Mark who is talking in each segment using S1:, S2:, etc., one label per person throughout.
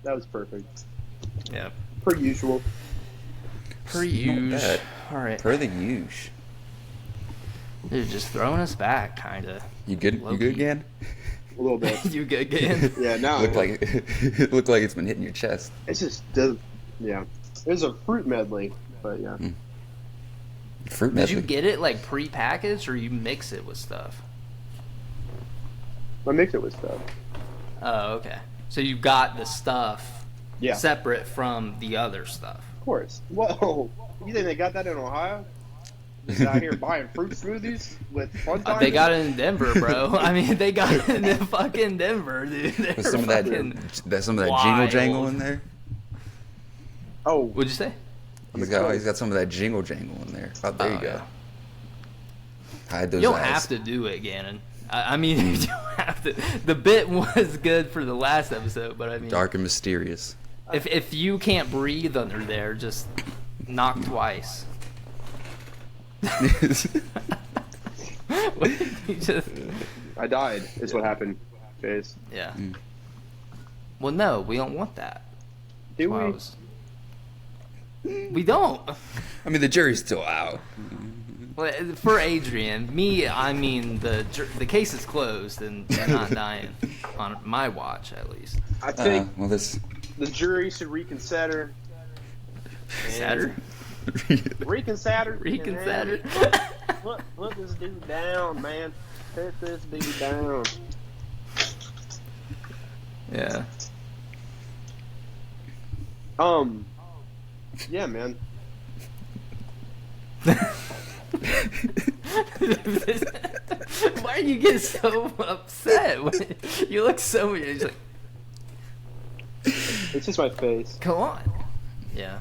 S1: That was perfect.
S2: Yeah.
S1: Per usual.
S2: Per
S3: Not
S2: usual.
S3: bad.
S2: All right.
S3: Per the usual.
S2: They're just throwing us back, kind of.
S3: You good? You
S2: Low-key.
S3: good again?
S1: A little bit.
S2: You good, again?
S1: Yeah, now
S3: Looked like it looked like it's been hitting your chest.
S1: It's just does. Yeah. There's a fruit medley, but yeah.
S3: Fruit
S2: Did
S3: medley.
S2: you get it like pre-packaged, or you mix it with stuff?
S1: I mix it with stuff.
S2: Oh, okay. So you got the stuff
S1: Yeah.
S2: separate from the other stuff.
S1: Of course. Whoa. You think they got that in Ohio? Just out here buying fruit smoothies with fun time?
S2: They got it in Denver, bro. I mean, they got it in fucking Denver, dude. They're
S3: With some of that jingle
S2: wild.
S3: jangle in there.
S1: Oh,
S2: What'd you say?
S3: He's got some of that jingle jangle in there. Oh, there you go.
S2: Yeah.
S3: Hide those
S2: You don't
S3: eyes.
S2: have to do it, Gannon. I mean, you don't have to. The bit was good for the last episode, but I mean,
S3: Dark and mysterious.
S2: if you can't breathe under there, just knock twice. You just,
S1: I died. Is what happened. Chase.
S2: yeah. Well, no, we don't want that.
S1: Do
S2: That's why I
S1: we?
S2: was- We don't.
S3: I mean, the jury's still out.
S2: Well, for Adrian, I mean, the case is closed and they're not dying on my watch, at least.
S1: I think
S3: Well, this.
S1: the jury should reconsider.
S2: Saturn?
S1: Reconsider.
S2: Reconsider?
S1: Put this dude down, man. Put this dude down.
S2: Yeah.
S1: Yeah, man.
S2: Why do you get so upset? You look so. You're just like,
S1: It's just my face.
S2: come on. Yeah.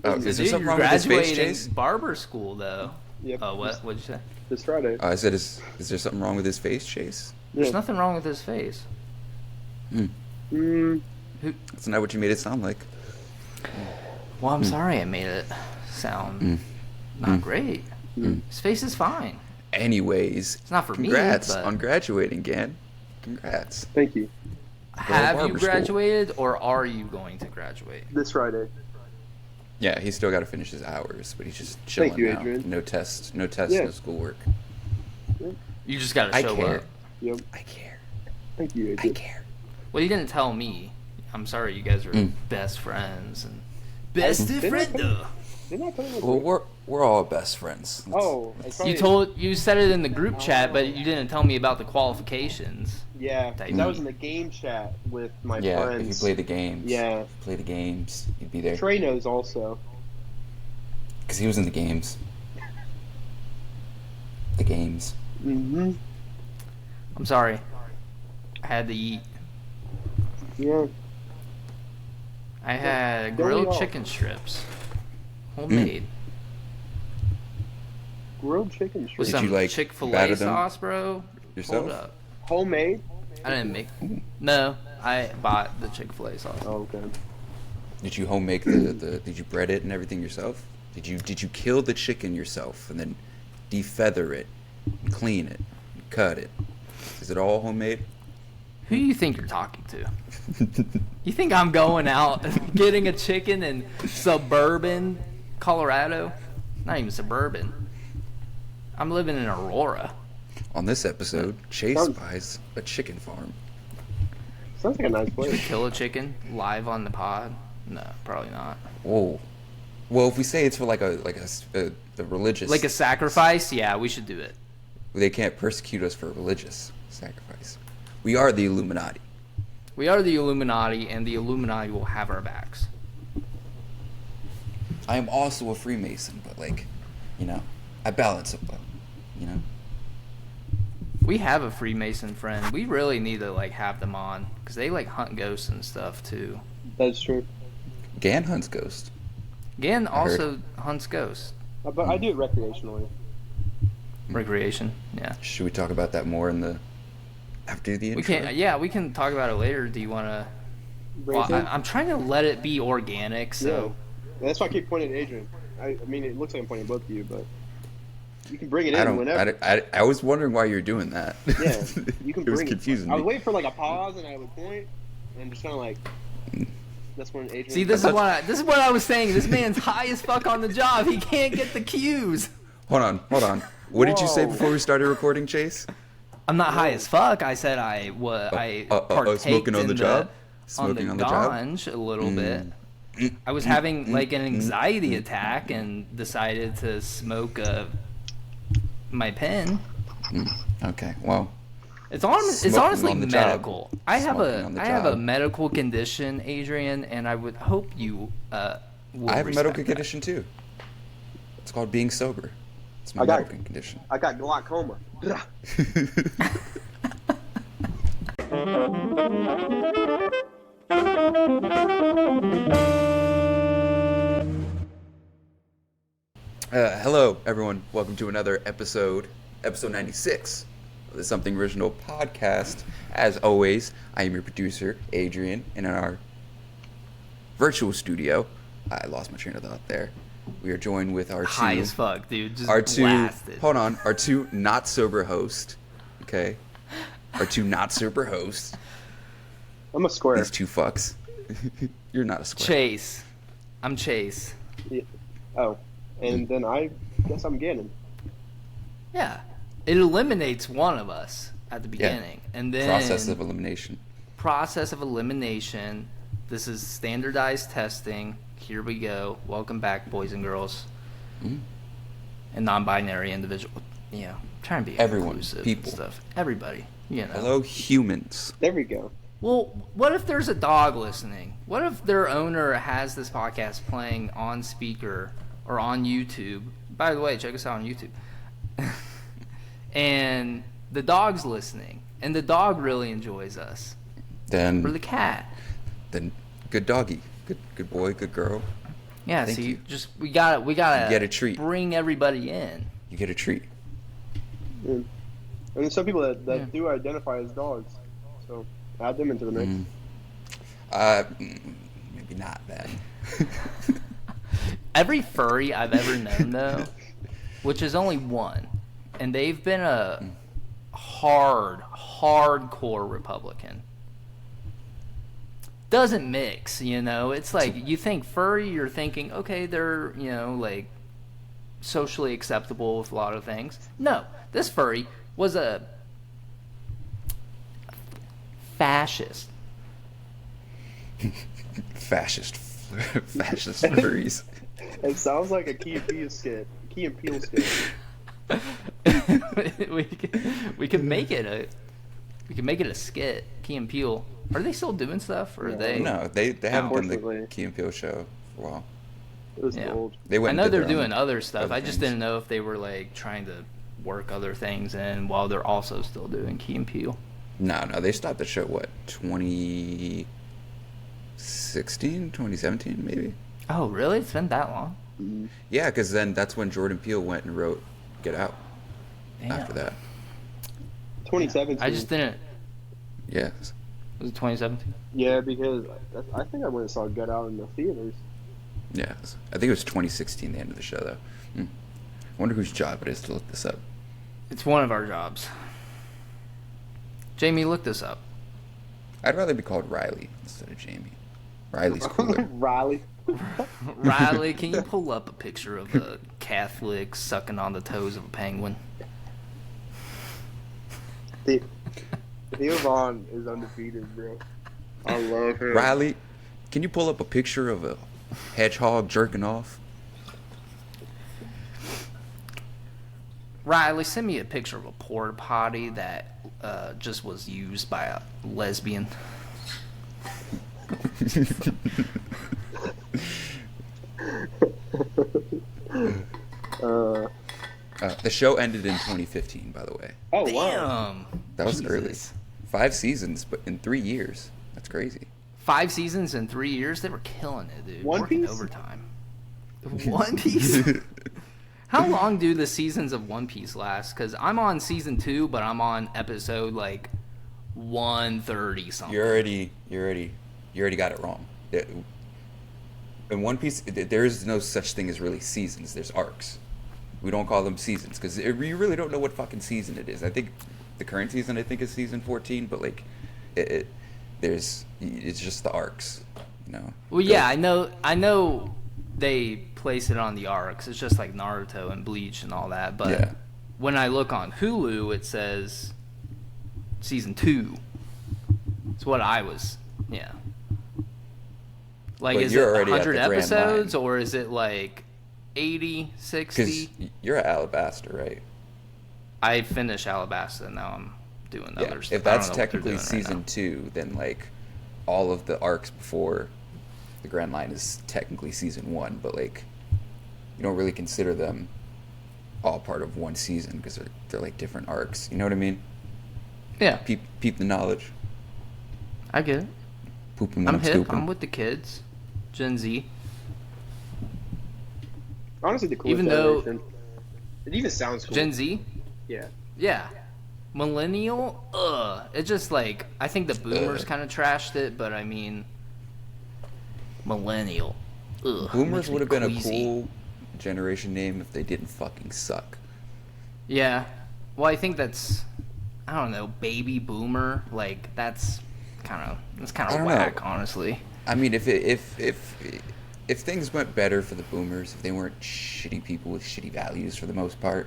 S3: Oh, is there
S2: Dude,
S3: something
S2: you're
S3: wrong with his face,
S2: graduating
S3: Chase?
S2: barber school, though.
S1: Yep.
S2: Oh, what? What'd you say?
S1: This Friday.
S3: I said, is there something wrong with his face, Chase?
S2: There's
S1: Yeah.
S2: nothing wrong with his face.
S3: That's not what you made it sound like.
S2: Well, I'm sorry I made it sound not great. His face is fine.
S3: Anyways,
S2: It's not for me,
S3: congrats
S2: but-
S3: on graduating, Gan. Congrats.
S1: Thank you.
S2: Have you
S3: barber school.
S2: graduated, or are you going to graduate?
S1: This Friday.
S3: Yeah, he's still got to finish his hours, but he's just chilling
S1: Thank you,
S3: now.
S1: Adrian.
S3: No tests,
S1: Yeah.
S3: no schoolwork.
S2: You just got to
S3: I
S2: show
S3: care.
S2: up.
S1: Yep.
S3: I care.
S1: Thank you,
S3: I
S1: Adrian.
S3: care.
S2: Well, you didn't tell me. I'm sorry, you guys are best friends and best
S1: Didn't I
S2: friend.
S1: tell Didn't I tell you?
S3: Well, we're all best friends.
S1: Oh, I
S2: You said it in the group chat, but you didn't tell me about the qualifications.
S1: Yeah, because I was in the game chat with my
S3: Yeah,
S1: friends.
S3: if you play the games.
S1: Yeah.
S3: If you play the games, you'd be there.
S1: Trey knows also.
S3: Because he was in the games. The games.
S1: Mm-hmm.
S2: I'm sorry. I had to eat.
S1: Yeah.
S2: I had
S1: Don't we
S2: grilled
S1: all?
S2: chicken strips, homemade,
S1: Grilled chicken
S2: with
S1: strips.
S3: Did
S2: some
S3: you, like,
S2: Chick-fil-A
S3: batter them
S2: sauce, bro.
S3: yourself?
S2: Hold up.
S1: Homemade?
S2: I didn't make. No, I bought the Chick-fil-A sauce.
S1: Oh, okay.
S3: Did you home make the did you bread it and everything yourself? Did you kill the chicken yourself and then defeather it, and clean it, and cut it? Is it all homemade?
S2: Who do you think you're talking to? You think I'm going out and getting a chicken in suburban Colorado? Not even suburban. I'm living in Aurora.
S3: On this episode, Chase
S1: Sounds-
S3: buys a chicken farm.
S1: Sounds like a nice
S2: Should we
S1: place.
S2: kill a chicken live on the pod? No, probably not.
S3: Whoa. Well, if we say it's for like a religious,
S2: Like a sacrifice? Yeah, we should do it.
S3: they can't persecute us for a religious sacrifice. We are the Illuminati.
S2: We are the Illuminati, and the Illuminati will have our backs.
S3: I am also a Freemason, but like, I balance it well.
S2: We have a Freemason friend. We really need to have them on because they hunt ghosts and stuff too.
S1: That's true.
S3: Gan hunts ghost.
S2: Gan
S3: I heard.
S2: also hunts ghosts.
S1: But I do it recreationally.
S2: Recreation, yeah.
S3: Should we talk about that more after the intro?
S2: We can, yeah, we can talk about it later. Do you want to? Well,
S1: Bring it in?
S2: I'm trying to let it be organic, so
S1: Yeah. That's why I keep pointing at Adrian. I mean, it looks like I'm pointing both of you, but you can bring it in whenever.
S3: I was wondering why you're doing that.
S1: Yeah, you can
S3: It was
S1: bring
S3: confusing
S1: I would
S3: me.
S1: wait for a pause and I would point and just kind of That's when Adrian.
S2: See, this is what I was saying. This man's high as fuck on the job. He can't get the cues.
S3: Hold on. What did you say
S1: Whoa.
S3: before we started recording, Chase?
S2: I'm not high as fuck. I said I partaked
S3: smoking on the job?
S2: on
S3: Smoking
S2: the
S3: on the job?
S2: ganj a little bit. I was having like an anxiety attack and decided to smoke my pen.
S3: Okay, well,
S2: It's
S3: Smoking
S2: honestly
S3: on the job.
S2: medical. I have
S3: Smoking on the
S2: a
S3: job.
S2: medical condition, Adrian, and I would hope you will
S3: I have a
S2: respect
S3: medical
S2: that.
S3: condition too. It's called being sober. It's my
S1: I got-
S3: medical condition.
S1: I got glaucoma.
S3: Hello, everyone. Welcome to another episode 96 of the Something Original podcast. As always, I am your producer, Adrian, and in our virtual studio, I lost my train of thought there. We are joined with our
S2: High
S3: two,
S2: as fuck, dude. Just
S3: our two,
S2: blasted.
S3: hold on, our two not sober hosts. Okay, our two not sober hosts.
S1: I'm a square.
S3: These two fucks. You're not a square.
S2: Chase. I'm Chase.
S1: Yeah. Oh, and then I guess I'm Gannon.
S2: Yeah. It eliminates one of us at the beginning. And then
S3: Process of elimination.
S2: process of elimination. This is standardized testing. Here we go. Welcome back, boys and girls.
S3: Mhm.
S2: And non-binary individual. You know, trying to be
S3: Everyone,
S2: inclusive
S3: people.
S2: and stuff. Everybody. You know.
S3: Hello, humans.
S1: There we go.
S2: Well, what if there's a dog listening? What if their owner has this podcast playing on speaker or on YouTube? By the way, check us out on YouTube. And the dog's listening, and the dog really enjoys us. Or the
S3: Then good doggy. Good boy, good girl.
S2: Yeah,
S3: Thank
S2: see,
S3: you.
S2: just we gotta
S3: You get a treat.
S2: bring everybody in.
S3: You get a treat.
S1: Yeah. And there's some people that
S2: Yeah.
S1: do identify as dogs, so add them into the mix.
S3: Maybe not then.
S2: Every furry I've ever known, though, which is only one, and they've been a hardcore Republican. Doesn't mix, you know. It's like you think furry, you're thinking, okay, they're, you know, like socially acceptable with a lot of things. No, this furry was a fascist.
S3: Fascist furries.
S1: It sounds like a Key and Peele skit.
S2: we could make it a skit. Key and Peele. Are they still doing stuff, or are
S1: No.
S2: they?
S3: No, they haven't done the
S1: Unfortunately.
S3: Key and Peele show for a while.
S1: It was
S2: Yeah.
S1: old.
S3: They went
S2: I
S3: and
S2: know
S3: did
S2: they're
S3: their own
S2: doing other stuff.
S3: other
S2: I just
S3: things.
S2: didn't know if they were like trying to work other things in while they're also still doing Key and Peele.
S3: No, they stopped the show, what, 2016, 2017, maybe?
S2: Oh, really? It's been that long?
S3: Yeah, because then that's when Jordan Peele went and wrote Get Out
S2: Damn.
S3: after that.
S1: 2017.
S2: I just didn't.
S3: Yes.
S2: Was it 2017?
S1: Yeah, because I think I went and saw Get Out in the theaters.
S3: Yes. I think it was 2016, the end of the show, though. I wonder whose job it is to look this up.
S2: It's one of our jobs. Jamie, look this up.
S3: I'd rather be called Riley instead of Jamie. Riley's cooler.
S1: Riley.
S2: Riley, can you pull up a picture of a Catholic sucking on the toes of a penguin?
S1: Theo Vaughn is undefeated, bro. I love him.
S3: Riley, can you pull up a picture of a hedgehog jerking off?
S2: Riley, send me a picture of a porta potty that just was used by a lesbian.
S3: The show ended in 2015, by the way.
S1: Oh,
S2: Damn.
S1: wow.
S3: That was
S2: Jesus.
S3: early. 5 seasons, but in 3 years. That's crazy.
S2: 5 seasons in 3 years, they were killing it, dude.
S1: One
S2: Working
S1: Piece?
S2: overtime. One Piece? How long do the seasons of One Piece last? Because I'm on season 2, but I'm on episode like 130 something.
S3: You already got it wrong. In One Piece, there is no such thing as really seasons. There's arcs. We don't call them seasons because you really don't know what fucking season it is. I think the current season, is season 14, but like, it's just the arcs. you know.
S2: Well, yeah, I know they place it on the arcs. It's just like Naruto and Bleach and all that. But
S3: Yeah.
S2: when I look on Hulu, it says season 2. It's what I was, yeah. Like,
S3: But
S2: is it
S3: you're already at
S2: 100
S3: the grand
S2: episodes
S3: line.
S2: or is it like 80, 60?
S3: Because you're at Alabasta, right?
S2: I finished Alabasta and now I'm doing
S3: Yeah.
S2: other stuff.
S3: If
S2: I don't
S3: that's
S2: know what they're
S3: technically
S2: doing right
S3: season
S2: now.
S3: 2, then like all of the arcs before the Grand Line is technically season 1, but like you don't really consider them all part of one season because they're like different arcs. You know what I mean?
S2: Yeah,
S3: Peep the knowledge.
S2: I get it.
S3: Pooping when
S2: I'm
S3: I'm
S2: hip.
S3: scooping.
S2: I'm with the kids. Gen Z.
S1: Honestly, the coolest
S2: Even though-
S1: generation. It even sounds cool.
S2: Gen Z?
S1: Yeah.
S2: Yeah. Millennial? It just like, I think the boomers kind of trashed it, but I mean, millennial. Ugh.
S3: Boomers
S2: makes me
S3: would have been
S2: queasy.
S3: a cool generation name if they didn't fucking suck.
S2: Yeah. Well, I think that's, I don't know, baby boomer. Like, that's kind of
S3: I don't know.
S2: whack, honestly.
S3: I mean, if things went better for the boomers, if they weren't shitty people with shitty values for the most part,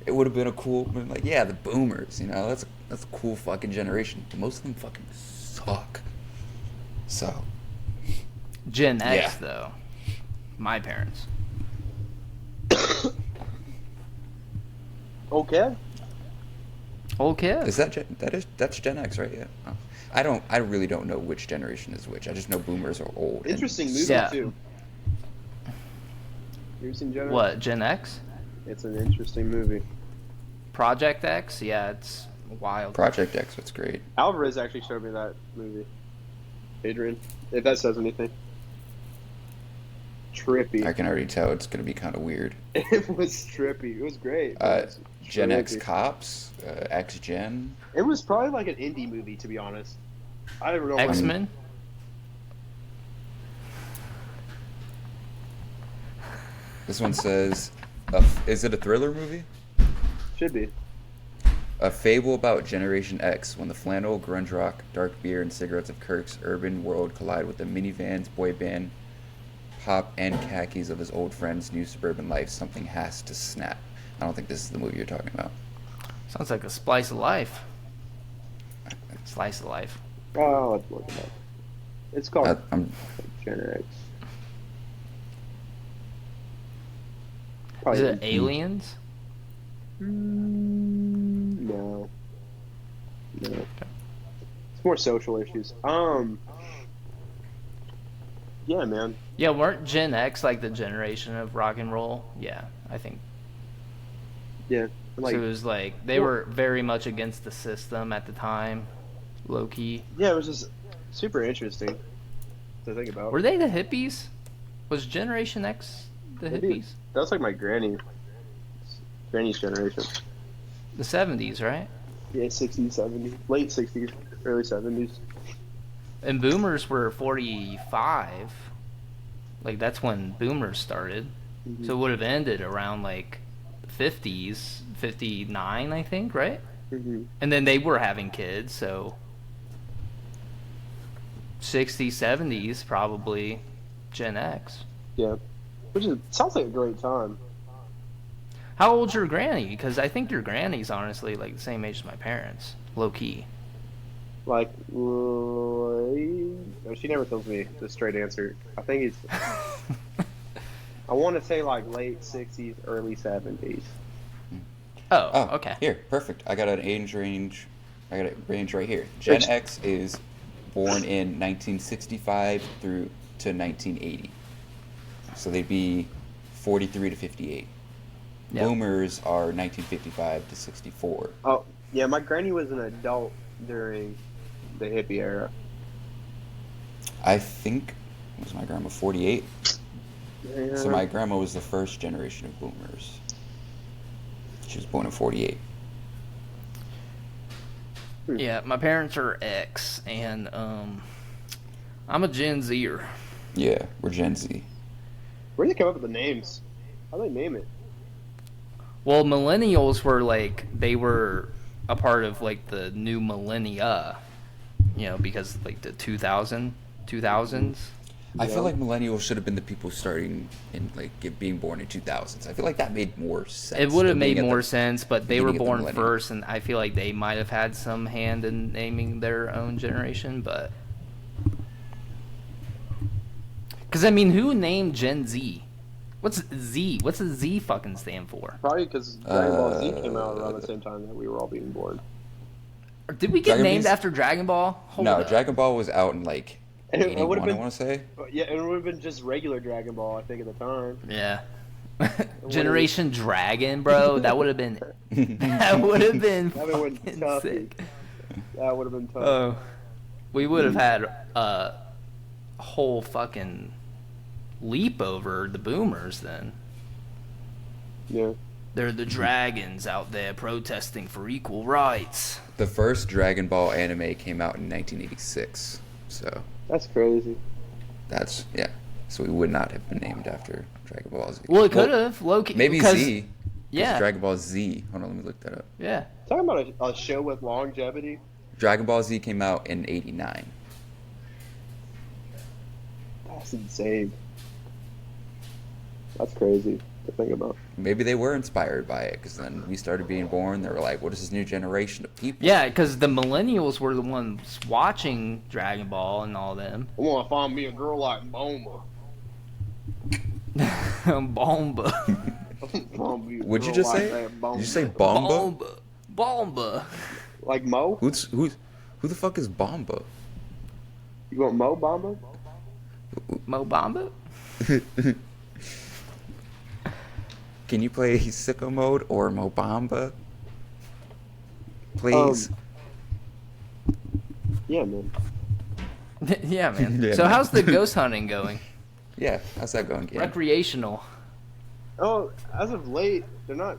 S3: it would have been a cool, like, yeah, the boomers, you know, that's a cool fucking generation. But most of them fucking suck. So,
S2: Gen X,
S3: Yeah.
S2: though. My parents.
S1: Okay.
S2: Old kids.
S3: is that's Gen X, right? Yeah. Oh. I really don't know which generation is which. I just know boomers are old. and
S1: Interesting movie,
S2: Yeah.
S1: too. You ever seen Gen X?
S2: What, Gen X?
S1: It's an interesting movie.
S2: Project X? Yeah, it's wild.
S3: Project X was great.
S1: Alvarez actually showed me that movie. Adrian, if that says anything. Trippy.
S3: I can already tell it's gonna be kind of weird.
S1: It was trippy. It was great. It was
S3: Gen X
S1: trippy.
S3: Cops, X Gen.
S1: It was probably like an indie movie, to be honest. I don't know. why-
S2: X-Men?
S3: This one says, is it a thriller movie?
S1: Should be.
S3: A fable about Generation X, when the flannel, grunge rock, dark beer, and cigarettes of Kirk's urban world collide with the minivans, boy band, pop, and khakis of his old friend's new suburban life, something has to snap. I don't think this is the movie you're talking about.
S2: Sounds like a slice of life. Slice of life.
S1: Oh, let's look it up. It's called
S3: I'm
S1: Gen X.
S2: Is
S1: Probably
S2: it Aliens?
S1: No. No. It's more social issues. Yeah, man.
S2: Yeah, weren't Gen X like the generation of rock and roll? Yeah, I think.
S1: Yeah. Like,
S2: So it was like, they were very much against the system at the time. Low key.
S1: yeah, it was just super interesting to think about.
S2: Were they the hippies? Was Generation X the
S1: Maybe.
S2: hippies?
S1: That's like my granny's generation.
S2: The 70s, right?
S1: Yeah, 60s, 70s, late 60s, early 70s.
S2: And boomers were 45. Like, that's when boomers started.
S1: Mhm.
S2: So it would have ended around like the 50s, 59, I think, right?
S1: Mm-hmm.
S2: And then they were having kids, so 60s, 70s, probably Gen X.
S1: Yeah, which sounds like a great time.
S2: How old's your granny? Because I think your granny's honestly like the same age as my parents, low key.
S1: Like, no, she never tells me the straight answer. I think it's, I want to say like late 60s, early 70s.
S2: Oh, okay.
S3: Here, perfect. I got an age range. I got a range right here. Gen X is born in 1965 through to 1980. So they'd be 43 to 58.
S2: Yep.
S3: Boomers are 1955 to 64.
S1: Oh, yeah, my granny was an adult during the hippie era.
S3: I think, was my grandma 48?
S1: Yeah.
S3: So my grandma was the first generation of boomers. She was born in 48.
S2: Yeah, my parents are X, and I'm a Gen Zer.
S3: Yeah, we're Gen Z.
S1: Where did they come up with the names? How do they name it?
S2: Well, millennials were like, they were a part of like the new millennia, you know, because like the 2000 2000s.
S3: I feel like millennials should have been the people starting in being born in 2000s. I feel like that made more sense.
S2: It would have
S3: than being
S2: made
S3: at
S2: more
S3: the
S2: sense, but they were
S3: beginning of the
S2: born
S3: millennium.
S2: first, and I feel like they might have had some hand in naming their own generation. But because I mean, who named Gen Z? What's Z? What's the Z fucking stand for?
S1: Probably because Dragon Ball Z came out around the same time that we were all being born.
S2: Or did we get
S3: Dragon
S2: named
S3: Ball Z?
S2: after Dragon Ball? Hold
S3: No,
S2: up.
S3: Dragon Ball was out in like
S1: And it
S3: 81,
S1: would've been-
S3: I want to say.
S1: Yeah, and it would have been just regular Dragon Ball, I think, at the time.
S2: Yeah. Generation Dragon, bro. That would have been. That would have been
S1: That would've been
S2: fucking
S1: tough,
S2: sick.
S1: That would have been tough.
S2: Oh, we would have had a whole fucking leap over the boomers then.
S1: Yeah.
S2: They're the dragons out there protesting for equal rights.
S3: The first Dragon Ball anime came out in 1986. So
S1: That's crazy.
S3: that's, yeah. So we would not have been named after Dragon Ball Z.
S2: Well, it could have. Loki.
S3: Maybe
S2: because,
S3: Z. 'cause
S2: Yeah.
S3: Dragon Ball Z. Hold on, let me look that up.
S2: Yeah.
S1: Talking about a show with longevity.
S3: Dragon Ball Z came out in 89.
S1: That's insane. That's crazy to think about.
S3: Maybe they were inspired by it because then we started being born. They were like, what is this new generation of people?
S2: Yeah, because the millennials were the ones watching Dragon Ball and all them.
S1: I want to find me a girl like Bulma.
S2: Bomba.
S3: Would you just say? Did you say Bomba?
S2: Bomba. Bomba.
S1: Like Mo?
S3: Who the fuck is Bomba?
S1: You want Mo Bamba?
S2: Mo Bamba?
S3: Can you play Sicko Mode or Mobamba? Please.
S1: Yeah, man.
S2: Yeah, man.
S3: Yeah,
S2: So
S3: man.
S2: how's the ghost hunting going?
S3: Yeah, how's that going, Ken?
S2: Recreational.
S1: Oh, as of late, they're not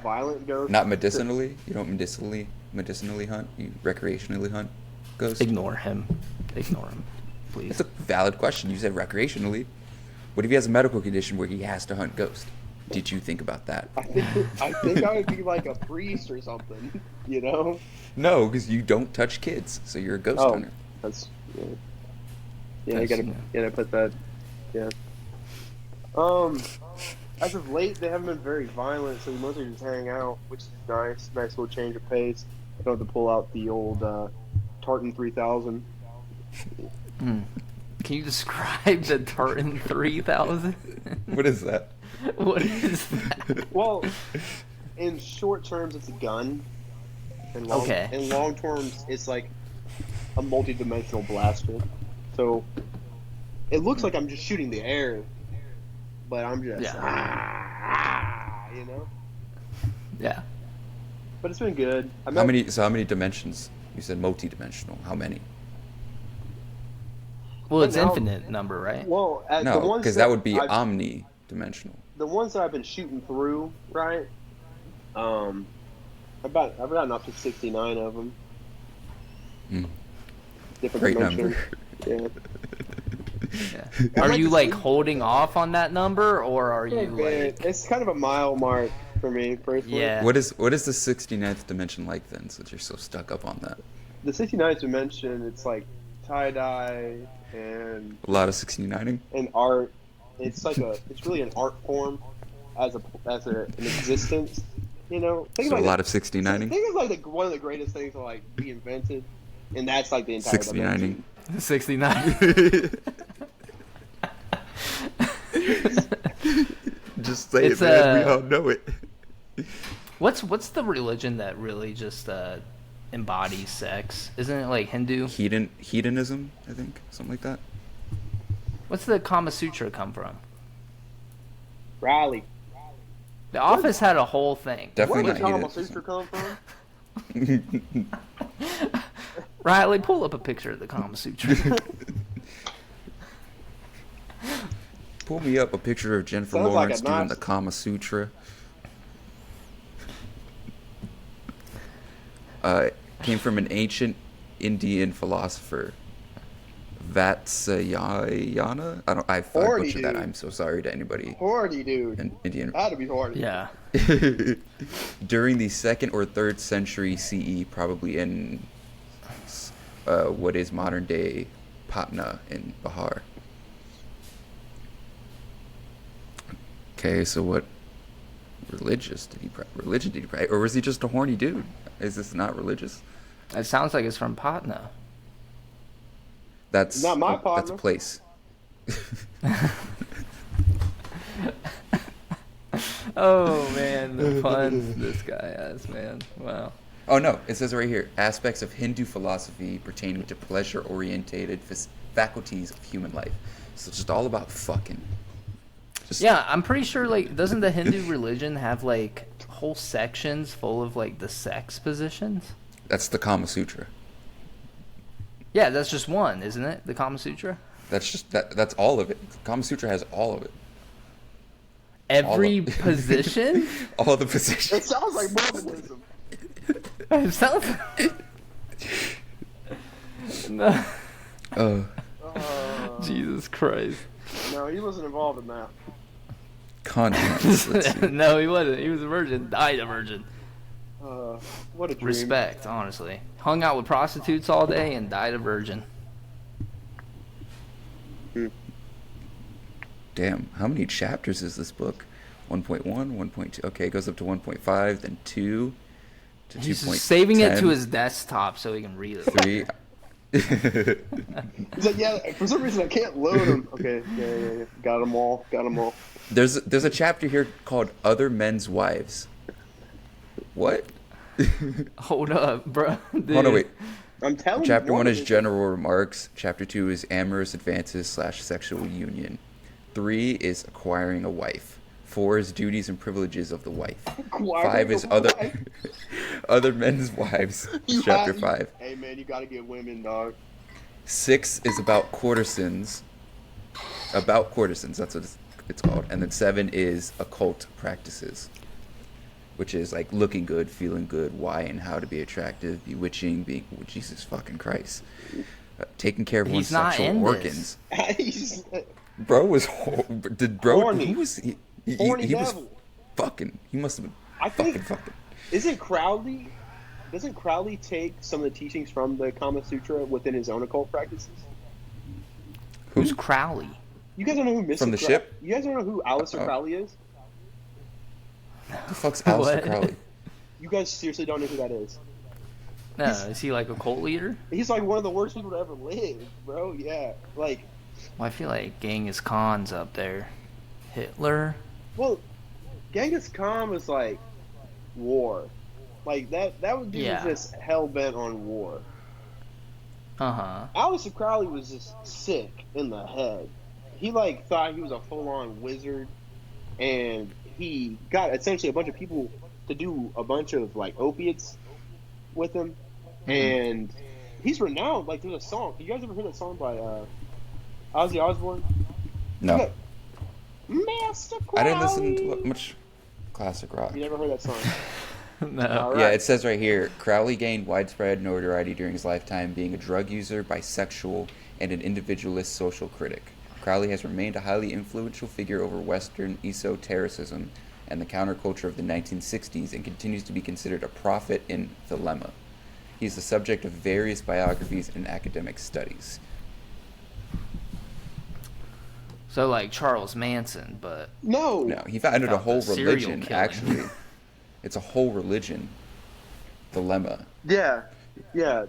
S1: violent ghosts.
S3: Not medicinally? You don't medicinally hunt? You recreationally hunt ghosts?
S2: Ignore him. Ignore him, please.
S3: That's a valid question. You said recreationally. What if he has a medical condition where he has to hunt ghosts? Did you think about that?
S1: I think I would be like a priest or something, you know?
S3: No, because you don't touch kids, so you're a ghost
S1: Oh,
S3: hunter.
S1: that's yeah. Yeah, you
S2: That's-
S1: gotta put that. Yeah. As of late, they haven't been very violent, so we mostly just hang out, which is nice. Nice little change of pace. I don't have to pull out the old Tartan 3000.
S2: Hmm. Can you describe the Tartan 3000?
S3: What is that?
S2: What is that?
S1: Well, in short terms, it's a gun. In long,
S2: Okay.
S1: In long terms, it's like a multi-dimensional blaster. So it looks like I'm just shooting the air, but I'm just you know.
S2: Yeah.
S1: But it's been good.
S3: How many dimensions? You said multi-dimensional. How many?
S2: Well, it's
S1: Now-
S2: infinite number, right?
S1: Well, the
S3: No,
S1: ones
S3: because that would be
S1: I've-
S3: omni-dimensional.
S1: the ones that I've been shooting through, right? I've gotten up to 69 of them.
S3: Mm.
S1: Different
S3: Great
S1: dimensions.
S3: number.
S1: Yeah.
S2: Yeah. Are
S1: like
S2: you
S1: to
S2: like
S1: see-
S2: holding off on that number, or are you like?
S1: It's kind of a mile mark for me personally.
S2: Yeah.
S3: What is the 69th dimension like then, since you're so stuck up on that?
S1: The 69th dimension, it's like tie dye and
S3: A lot of 69ing?
S1: art. It's like it's really an art form as an existence. You know,
S3: So a lot of 69ing?
S1: Think it's like one of the greatest things to like be invented, and that's like the entire
S3: 69ing.
S2: 69.
S3: Just say
S2: It's,
S3: it, man. We
S2: uh,
S3: all know it.
S2: What's the religion that really just embodies sex? Isn't it like Hindu?
S3: Hedonism, I think, something like that.
S2: What's the Kama Sutra come from?
S1: Riley.
S2: The Office had a whole thing.
S3: Definitely
S1: Where did
S3: not
S1: Kama
S3: hedonism.
S1: Sutra come from?
S2: Riley, pull up a picture of the Kama Sutra.
S3: Pull me up a picture of Jennifer
S1: Sounds like
S3: Lawrence
S1: a
S3: doing
S1: Nazi.
S3: the Kama Sutra. Came from an ancient Indian philosopher, Vatsyayana. I
S1: Horny
S3: butchered that.
S1: dude.
S3: I'm so sorry to anybody
S1: Horny dude.
S3: in Indian.
S1: Had to be horny.
S2: Yeah.
S3: During the 2nd or 3rd century CE, probably in what is modern day Patna in Bihar. Okay, so what religion did he practice? Or was he just a horny dude? Is this not religious?
S2: It sounds like it's from Patna.
S3: That's
S1: Not my
S3: that's a
S1: Patna.
S3: place.
S2: Oh man, the puns this guy has, man. Wow.
S3: Oh no, it says right here, aspects of Hindu philosophy pertaining to pleasure-orientated faculties of human life. So it's just all about fucking. Just,
S2: Yeah, I'm pretty sure, like, doesn't the Hindu religion have, like, whole sections full of, like, the sex positions?
S3: That's the Kama Sutra.
S2: Yeah, that's just one, isn't it? The Kama Sutra?
S3: That's all of it. Kama Sutra has all of it.
S2: Every position?
S3: All the
S1: It
S3: positions.
S1: sounds like Mormonism.
S2: It sounds... No.
S3: Oh,
S2: Jesus Christ.
S1: No, he wasn't involved in that.
S3: continents. Let's see.
S2: No, he wasn't. He was a virgin. Died a virgin.
S1: What a dream.
S2: Respect, honestly. Hung out with prostitutes all day and died a virgin.
S3: Damn, how many chapters is this book? 1.1, 1.2. Okay, it goes up to 1.5, then 2 to 2.10.
S2: He's just saving it to his desktop so he can read it.
S3: 3.
S1: He's like, yeah, for some reason I can't load them. Okay, yeah. Got them all.
S3: There's a chapter here called Other Men's Wives. What?
S2: Hold up, bro. Dude.
S3: Oh no, wait.
S1: I'm telling you.
S3: Chapter 1 is
S1: Mormonism-
S3: general remarks. Chapter 2 is amorous advances / sexual union. 3 is acquiring a wife. 4 is duties and privileges of the wife.
S1: Acquiring
S3: 5 is
S1: a
S3: other
S1: wife.
S3: other men's wives.
S1: You
S3: Chapter
S1: got-
S3: 5.
S1: Hey man, you gotta get women, dog.
S3: 6 is about courtesans. About courtesans, that's what it's called. And then 7 is occult practices, which is like looking good, feeling good, why and how to be attractive, bewitching, being Jesus fucking Christ, taking care of one's
S2: He's not
S3: sexual
S2: in
S3: organs.
S1: He's
S3: Bro was did bro
S1: Horny.
S3: he was he
S1: horny
S3: was
S1: devil.
S3: fucking. He must have been
S1: I think.
S3: fucking.
S1: Isn't Crowley? Doesn't Crowley take some of the teachings from the Kama Sutra within his own occult practices?
S2: Who's Crowley?
S1: You guys don't know who Mr.
S3: From the ship?
S1: You guys don't know who Aleister Crowley is?
S3: The fuck's Aleister
S2: What?
S3: Crowley?
S1: You guys seriously don't know who that is?
S2: No, is he like a cult leader?
S1: He's like one of the worst people to ever live, bro. Yeah, like,
S2: Well, I feel like Genghis Khan's up there. Hitler?
S1: well, Genghis Khan was like war, like that. That dude
S2: Yeah.
S1: was just hell bent on war.
S2: Uh-huh.
S1: Aleister Crowley was just sick in the head. He like thought he was a full-on wizard, and he got essentially a bunch of people to do a bunch of like opiates with him, and he's renowned. Like, there's a song. You guys ever heard that song by Ozzy Osbourne?
S3: No,
S1: Master Crowley.
S3: I didn't listen to much classic rock.
S1: You never heard that song?
S2: No.
S1: All
S3: Yeah,
S1: right.
S3: it says right here, Crowley gained widespread notoriety during his lifetime, being a drug user, bisexual, and an individualist social critic. Crowley has remained a highly influential figure over Western esotericism and the counterculture of the 1960s, and continues to be considered a prophet in Thelema. He is the subject of various biographies and academic studies.
S2: So like Charles Manson, but
S1: No.
S3: No, he founded a
S2: About
S3: whole
S2: the serial
S3: religion,
S2: killing.
S3: actually. It's a whole religion. Thelema.
S1: Yeah. Yeah.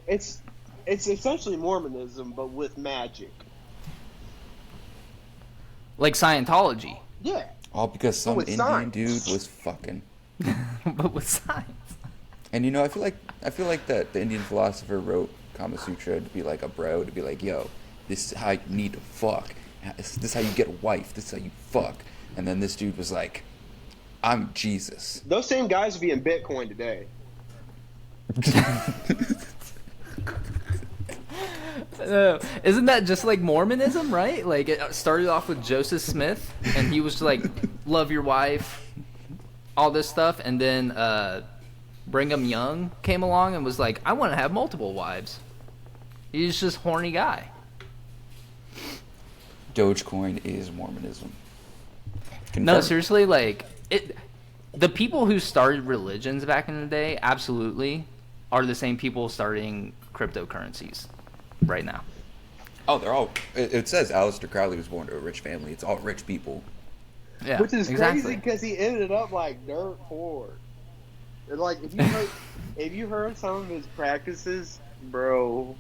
S1: It's essentially Mormonism, but with magic.
S2: like Scientology,
S1: Yeah.
S3: All because some
S1: with
S3: Indian
S1: science.
S3: dude was fucking.
S2: but with science.
S3: And you know, I feel like that the Indian philosopher wrote Kama Sutra to be like a bro, to be like, yo, this is how you need to fuck. This is how you get a wife. This is how you fuck. And then this dude was like, I'm Jesus.
S1: Those same guys would be in Bitcoin today.
S2: Isn't that just like Mormonism, right? Like it started off with Joseph Smith, and he was like, "Love your wife," all this stuff, and then Brigham Young came along and was like, "I want to have multiple wives." He's just a horny guy.
S3: Dogecoin is Mormonism.
S2: No,
S3: Confirmed.
S2: seriously, like it. The people who started religions back in the day, absolutely, are the same people starting cryptocurrencies right now.
S3: Oh, they're all. It says Aleister Crowley was born to a rich family. It's all rich people.
S2: Yeah,
S1: Which is
S2: exactly.
S1: crazy because he ended up like dirt poor. And like if you heard some of his practices, bro,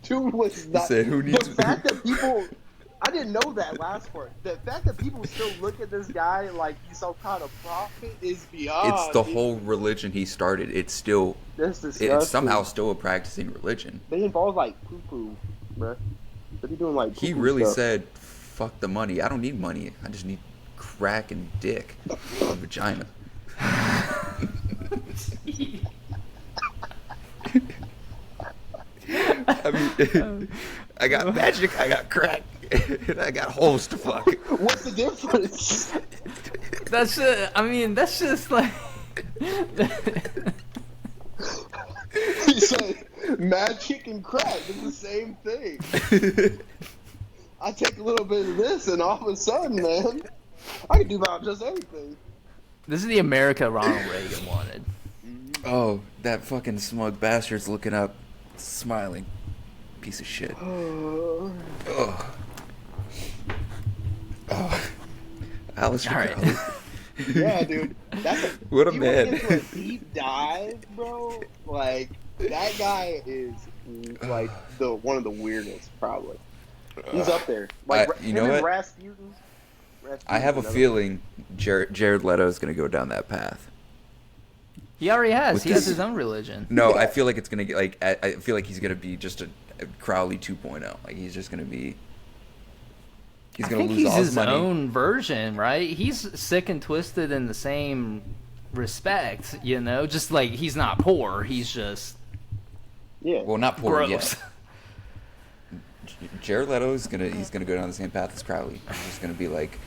S1: dude was not.
S3: said, "Who needs
S1: the fact that people, I didn't know that last part. The fact that people still look at this guy like he's some kind of prophet is beyond.
S3: It's the whole religion he started. It's still.
S1: That's disgusting.
S3: It's somehow still a practicing religion.
S1: They involve like poo poo, bro. They be doing like.
S3: He
S1: poo-poo
S3: really
S1: stuff.
S3: said, "Fuck the money. I don't need money. I just need crack and dick, and vagina." I mean, I got magic, I got crack, and I got holes to fuck.
S1: What's the difference?
S2: That's I mean, that's just like.
S1: He said magic and crack is the same thing. I take a little bit of this, and all of a sudden, man, I can do about just anything.
S2: This is the America Ronald Reagan wanted.
S3: Oh, that fucking smug bastard's looking up, smiling. Piece of shit. Oh. Alistair
S2: All right.
S3: Crowley.
S1: Yeah, dude.
S3: What a
S1: you
S3: man.
S1: went into a deep dive, bro. Like that guy is like one of the weirdest, probably. He's up there. Like
S3: you
S1: him
S3: know
S1: and
S3: what?
S1: Rasputin.
S3: I have a
S1: another-
S3: feeling Jared Leto is going to go down that path.
S2: He already has.
S3: With
S2: He has
S3: this-
S2: his own religion.
S3: No,
S1: Yeah.
S3: I feel like it's going to get like I feel like he's going to be just a Crowley 2.0. Like he's just going to be. He's
S2: I
S3: going
S2: think
S3: to lose
S2: he's
S3: all his
S2: his
S3: money.
S2: own version, right? He's sick and twisted in the same respect, you know. Just like he's not poor, he's just
S1: Yeah.
S3: Well, not poor
S2: gross.
S3: yet. Jared Leto is he's gonna go down the same path as Crowley. He's just gonna be like,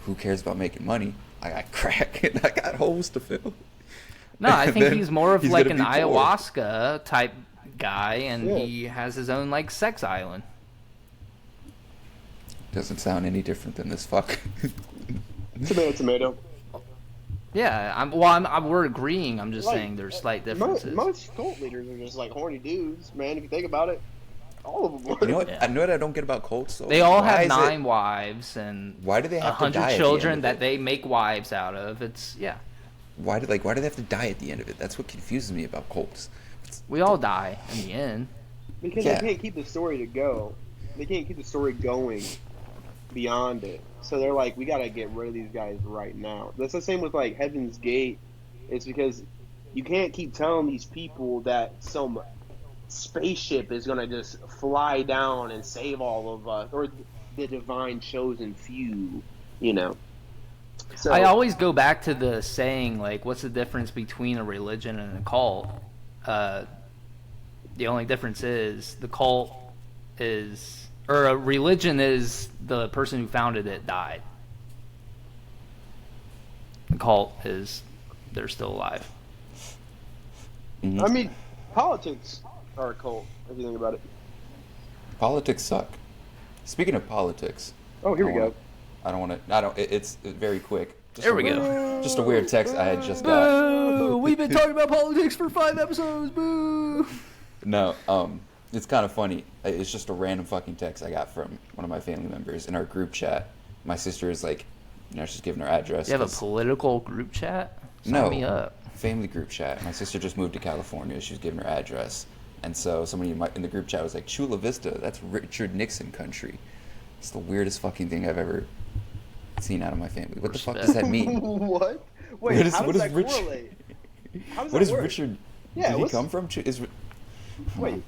S3: who cares about making money? I got crack and I got holes to fill.
S2: No, I
S3: And
S2: think
S3: then
S2: he's more of
S3: he's
S2: like
S3: gonna
S2: an
S3: be poor.
S2: ayahuasca type guy, and
S1: Yeah.
S2: he has his own like sex island.
S3: Doesn't sound any different than this fuck.
S1: Tomato, tomato.
S2: Yeah, we're agreeing. I'm just
S1: Like,
S2: saying there's slight
S1: Most,
S2: differences.
S1: most cult leaders are just like horny dudes, man. If you think about it, all of them.
S3: You know what?
S2: Yeah.
S3: I know what I don't get about cults though.
S2: They all
S3: Why
S2: have
S3: is it-
S2: 9 wives and
S3: Why do they have to
S2: 100
S3: die at the end
S2: children
S3: of
S2: that
S3: it?
S2: they make wives out of. It's
S3: Why do they have to die at the end of it? That's what confuses me about cults.
S2: we all die in the end.
S1: Because
S3: Yeah.
S1: they can't keep the story to go. They can't keep the story going beyond it. So they're like, we gotta get rid of these guys right now. That's the same with like Heaven's Gate. It's because you can't keep telling these people that some spaceship is gonna just fly down and save all of us, or the divine chosen few. You know. So
S2: I always go back to the saying, like, what's the difference between a religion and a cult? The only difference is the cult is, or a religion is the person who founded it died. The cult is they're still alive.
S3: Mhm.
S1: I mean, politics are a cult if you think about it.
S3: Politics suck. Speaking of politics.
S1: Oh, here we go.
S3: I don't want to. It's very quick. Just
S2: There
S3: a
S2: we
S3: weird-
S2: go.
S3: Just a weird text I had just got.
S2: Boo! We've been talking about politics for 5 episodes. Boo!
S3: No, it's kind of funny. It's just a random fucking text I got from one of my family members in our group chat. My sister is like, she's giving her address.
S2: You have a
S3: 'cause-
S2: political group chat? Sign
S3: No.
S2: me up.
S3: family group chat. My sister just moved to California. She was giving her address, and so somebody in the group chat was like, "Chula Vista, that's Richard Nixon country." It's the weirdest fucking thing I've ever seen out of my family. What the fuck does that mean?
S1: What? Wait,
S3: What is-
S1: how
S3: what
S1: does
S3: is
S1: that
S3: Rich-
S1: correlate? How does
S3: What
S1: that
S3: is
S1: work?
S3: Richard?
S1: Yeah,
S3: did he
S1: what's-
S3: come from?
S1: Wait,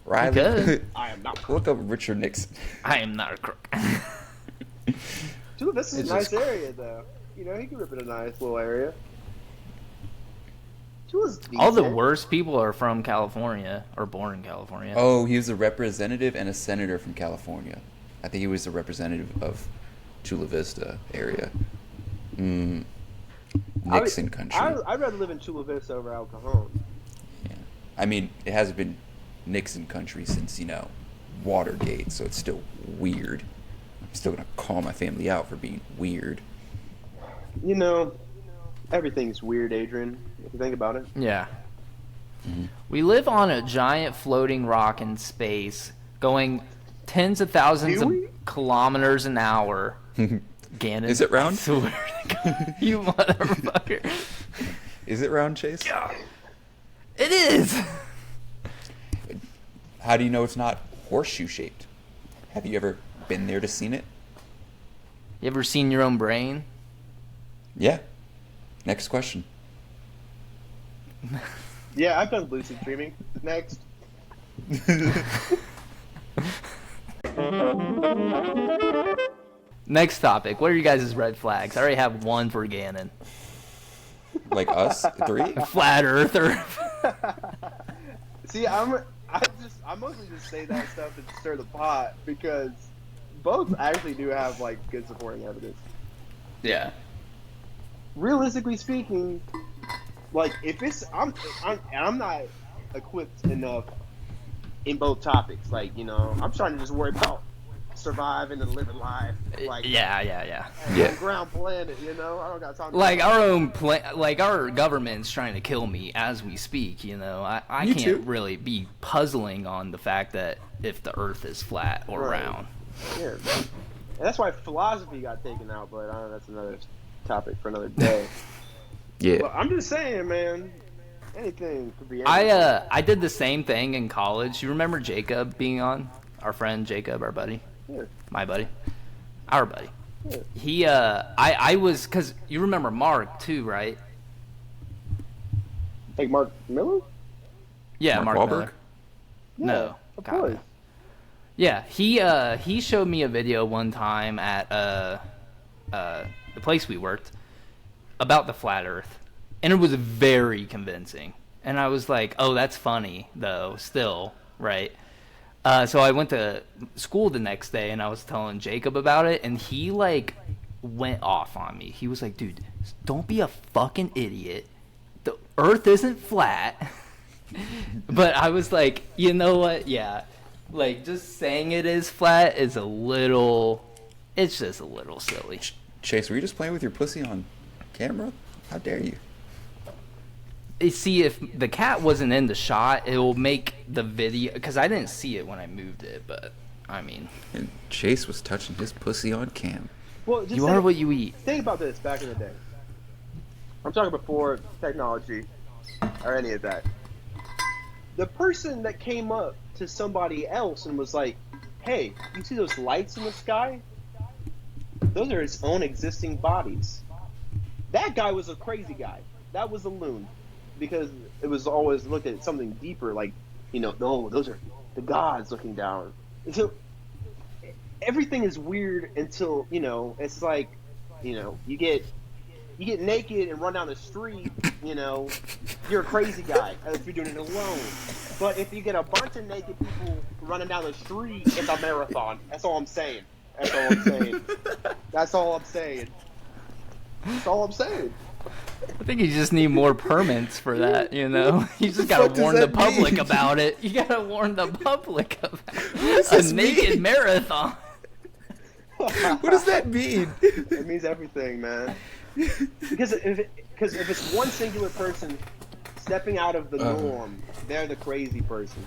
S3: Riley,
S2: Good.
S1: I am not.
S3: look up Richard Nixon.
S2: I am not a crook.
S1: Dude, this is
S2: It's
S1: a nice
S2: just-
S1: area, though. You know, he grew up in a nice little area. Tula's
S2: All the
S1: decent.
S2: worst people are from California or born in California.
S3: Oh, he was a representative and a senator from California. I think he was a representative of Chula Vista area. Nixon country.
S1: I'd rather live in Chula Vista over El Cajon.
S3: Yeah. I mean, it hasn't been Nixon country since, Watergate, so it's still weird. I'm still going to call my family out for being weird.
S1: You know, everything's weird, Adrian, if you think about it.
S2: Yeah. We live on a giant floating rock in space, going tens of thousands of kilometers an hour. Ganon.
S3: Is it round?
S2: I swear to God, you motherfucker.
S3: Is it round, Chase?
S2: It is.
S3: How do you know it's not horseshoe shaped? Have you ever been there to seen it?
S2: You ever seen your own brain?
S3: Yeah. Next question.
S1: Yeah, I've done lucid dreaming. Next.
S2: Next topic. What are you guys' red flags? I already have one for Ganon.
S3: Like us? 3?
S2: Flat earther.
S1: See, I mostly just say that stuff to stir the pot because both actually do have like good supporting evidence.
S2: Yeah.
S1: Realistically speaking, like if it's I'm not equipped enough in both topics. Like, you know, I'm trying to just worry about surviving and living life. Like
S2: Yeah.
S1: on ground planet, you know. I don't got time.
S2: Like our government's trying to kill me as we speak. You know, I
S3: You
S2: can't
S3: too.
S2: really be puzzling on the fact that if the Earth is flat or
S1: Right.
S2: round.
S1: Yeah. And that's why philosophy got taken out, but that's another topic for another day.
S3: Yeah.
S1: But I'm just saying, man. Anything could be. Anything.
S2: I did the same thing in college. You remember Jacob being on? Our friend Jacob, our buddy.
S1: Yeah.
S2: My buddy. Our buddy.
S1: Yeah.
S2: He I was, cuz you remember Mark too, right?
S1: Like Mark Miller?
S2: Yeah,
S3: Mark
S2: Mark
S3: Wahlberg?
S2: Miller. No.
S1: Of
S2: God,
S1: course.
S2: no. Yeah, he showed me a video one time at the place we worked about the flat earth. And it was very convincing. And I was like, "Oh, that's funny though, still, right?" So I went to school the next day and I was telling Jacob about it, and he like went off on me. He was like, "Dude, don't be a fucking idiot. The earth isn't flat." But I was like, "You know what? Yeah. Like just saying it is flat is it's just a little silly."
S3: Chase, were you just playing with your pussy on camera? How dare you?
S2: See, if the cat wasn't in the shot, it will make the video, because I didn't see it when I moved it, but I mean,
S3: And Chase was touching his pussy on cam.
S1: Well, just
S2: you are what you eat.
S1: think about this back in the day. I'm talking before technology or any of that. The person that came up to somebody else and was like, "Hey, you see those lights in the sky? Those are its own existing bodies." That guy was a crazy guy. That was a loon. Because it was always looked at something deeper, like, you know, no, those are the gods looking down. And so everything is weird until, you know, it's like, you know, you get naked and run down the street, you know, you're a crazy guy if you're doing it alone. But if you get a bunch of naked people running down the street, it's a marathon. That's all I'm saying. That's all I'm saying. That's all I'm saying. That's all I'm saying.
S2: I think you just need more permits for that, you know? You just
S3: fuck
S2: gotta
S3: does
S2: warn the
S3: that
S2: public
S3: mean?
S2: about it. You gotta warn the public about
S3: does
S2: a
S3: this
S2: naked
S3: mean?
S2: marathon.
S3: What does that mean?
S1: It means everything, man. Because if it's one singular person stepping out of the norm, they're the crazy person.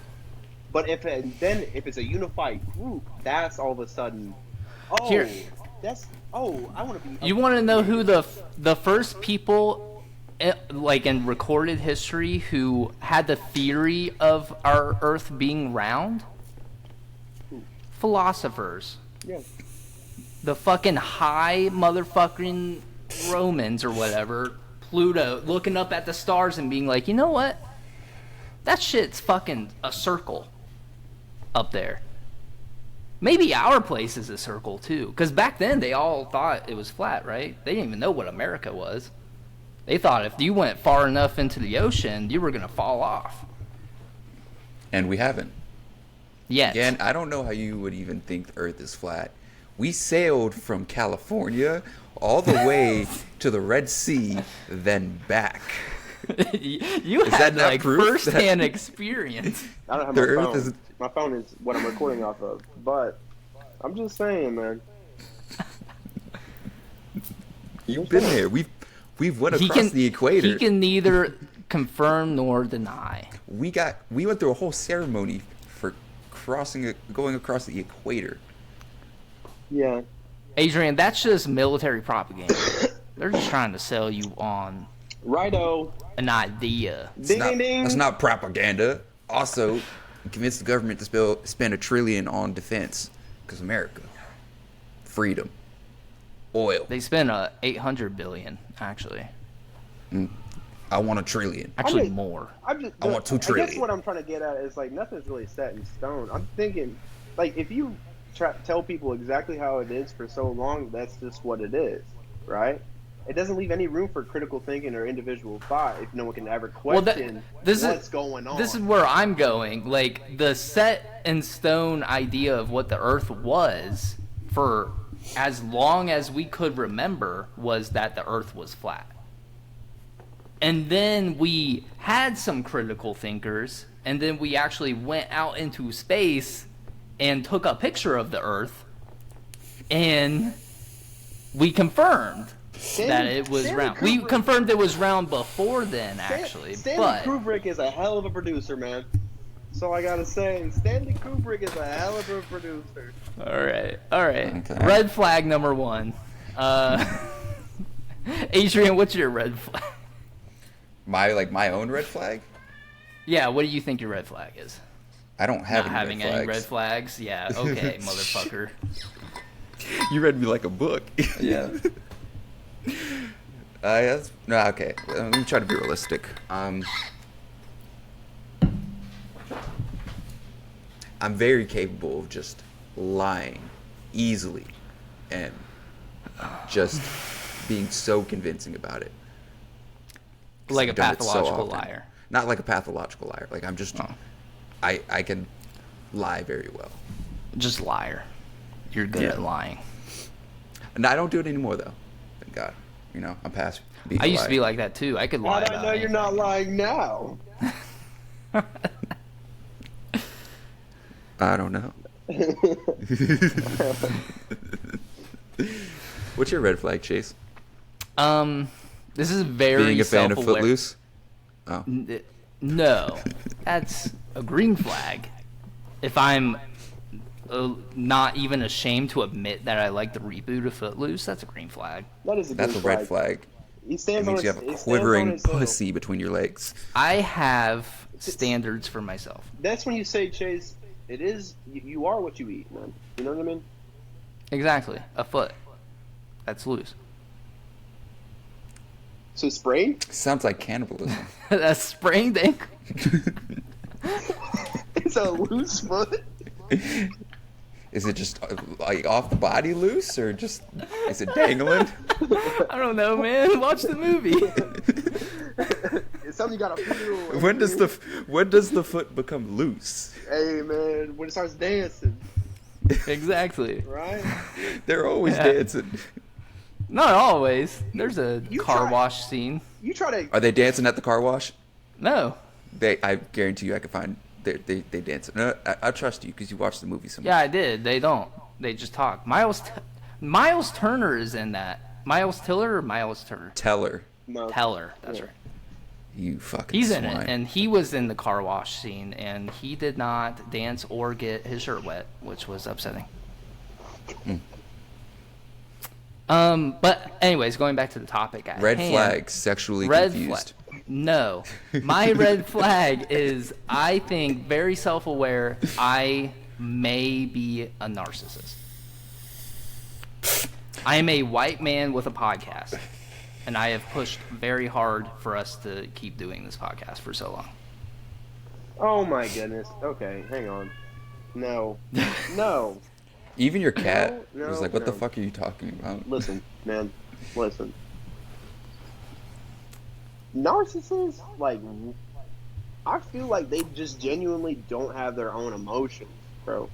S1: But if it's a unified group, that's all of a sudden,
S2: Here.
S1: I want to be.
S2: You want to know who the first people, like in recorded history, who had the theory of our Earth being round? Philosophers.
S1: Yeah.
S2: The fucking high motherfucking Romans or whatever, Pluto, looking up at the stars and being like, "You know what? That shit's fucking a circle up there. Maybe our place is a circle too." Because back then they all thought it was flat, right? They didn't even know what America was. They thought if you went far enough into the ocean, you were going to fall off.
S3: And we haven't.
S2: Yet.
S3: Again, I don't know how you would even think the Earth is flat. We sailed from California all the way to the Red Sea, then back.
S2: You
S3: Is
S2: had
S3: that not
S2: like
S3: proof
S2: first-hand experience.
S1: I don't have
S3: The
S1: my
S3: Earth
S1: phone.
S3: is-
S1: My phone is what I'm recording off of. But I'm just saying, man.
S3: You've been there. We've went
S2: He
S3: across
S2: can-
S3: the equator.
S2: He can neither confirm nor deny.
S3: we went through a whole ceremony for going across the equator.
S1: Yeah.
S2: Adrian, that's just military propaganda. They're just trying to sell you on
S1: Righto.
S2: an idea.
S1: Ding, ding, ding.
S3: That's not propaganda. Also, convince the government to spend $1 trillion on defense, because America, freedom, oil.
S2: They spent 800 billion actually.
S3: I want $1 trillion.
S2: Actually,
S1: just-
S2: more.
S1: I
S3: want $2
S1: I guess
S3: trillion.
S1: what I'm trying to get at is like nothing's really set in stone. I'm thinking, like, if you tell people exactly how it is for so long, that's just what it is, right? It doesn't leave any room for critical thinking or individual thought if no one can ever question what's going on.
S2: This is where I'm going. Like, the set in stone idea of what the Earth was for as long as we could remember was that the Earth was flat. And then we had some critical thinkers, and then we actually went out into space and took a picture of the Earth, and we confirmed that it was
S1: Stanley
S2: round. We
S1: Kubrick-
S2: confirmed it was round before then, actually.
S1: Stanley
S2: But
S1: Kubrick is a hell of a producer, man. So I gotta say, Stanley Kubrick is a hell of a producer.
S2: all right.
S3: Okay.
S2: Red flag number 1. Adrian, what's your red flag?
S3: My own red flag?
S2: Yeah, what do you think your red flag is?
S3: I don't have
S2: Not
S3: any
S2: having
S3: red
S2: any
S3: flags.
S2: red flags? Yeah, okay, motherfucker.
S3: You read me like a book.
S2: Yeah.
S3: Okay. Let me try to be realistic. I'm very capable of just lying easily and just being so convincing about it. 'Cause
S2: Like a
S3: I've done it so
S2: pathological
S3: often.
S2: liar.
S3: Not like a pathological liar. Like I'm just,
S2: Oh.
S3: I can lie very well.
S2: Just liar. You're good
S3: Yeah.
S2: at lying.
S3: And I don't do it anymore though. Thank God. You know, I'm past being
S2: I
S3: a
S2: used to be
S3: liar.
S2: like that too. I could
S1: How
S2: lie
S1: do I
S2: about
S1: know you're
S2: anything.
S1: not lying now?
S3: I don't know. What's your red flag, Chase?
S2: This is very
S3: Being a fan of
S2: self-aware.
S3: Footloose? Oh.
S2: No, that's a green flag. If I'm not even ashamed to admit that I like the reboot of Footloose, that's a green flag.
S1: That is a
S3: That's a
S1: good
S3: red flag.
S1: He
S3: It
S1: stands on
S3: means
S1: his,
S3: you have
S1: he
S3: a
S1: stands on
S3: quivering
S1: his hill.
S3: pussy between your legs.
S2: I have standards for myself.
S1: That's when you say, Chase, it is, you are what you eat, man. You know what I mean?
S2: Exactly. A foot. That's loose.
S1: So sprained?
S3: Sounds like cannibalism.
S2: That's sprained ankle.
S1: It's a loose foot.
S3: Is it just like off the body loose, or just is it dangling?
S2: I don't know, man. Watch the movie.
S1: It's something you gotta feel.
S3: when does the foot become loose?
S1: Hey, man, when it starts dancing,
S2: Exactly.
S1: right?
S3: They're always
S2: Yeah.
S3: dancing.
S2: Not always. There's a
S1: You
S2: car
S1: try-
S2: wash scene.
S1: You try to.
S3: Are they dancing at the car wash?
S2: No.
S3: I guarantee you, I could find they dance. No, I trust you because you watched the movie so much.
S2: Yeah, I did. They don't. They just talk. Miles Turner is in that. Miles Tiller or Miles Turner?
S3: Teller,
S1: No.
S2: Teller. That's
S1: Yeah.
S2: right.
S3: you fucking.
S2: He's in
S3: swine.
S2: it, and he was in the car wash scene, and he did not dance or get his shirt wet, which was upsetting. But anyways, going back to the topic at
S3: Red
S2: hand,
S3: flag, sexually
S2: Red
S3: confused.
S2: flag. No, my red flag is I think very self-aware. I may be a narcissist. I am a white man with a podcast, and I have pushed very hard for us to keep doing this podcast for so long.
S1: Oh my goodness. Okay, hang on. No. No.
S3: Even your cat
S1: No,
S3: was like, "What the
S1: no.
S3: fuck are you talking about?"
S1: Listen, man. Listen. Narcissists, like, I feel like they just genuinely don't have their own emotions, bro.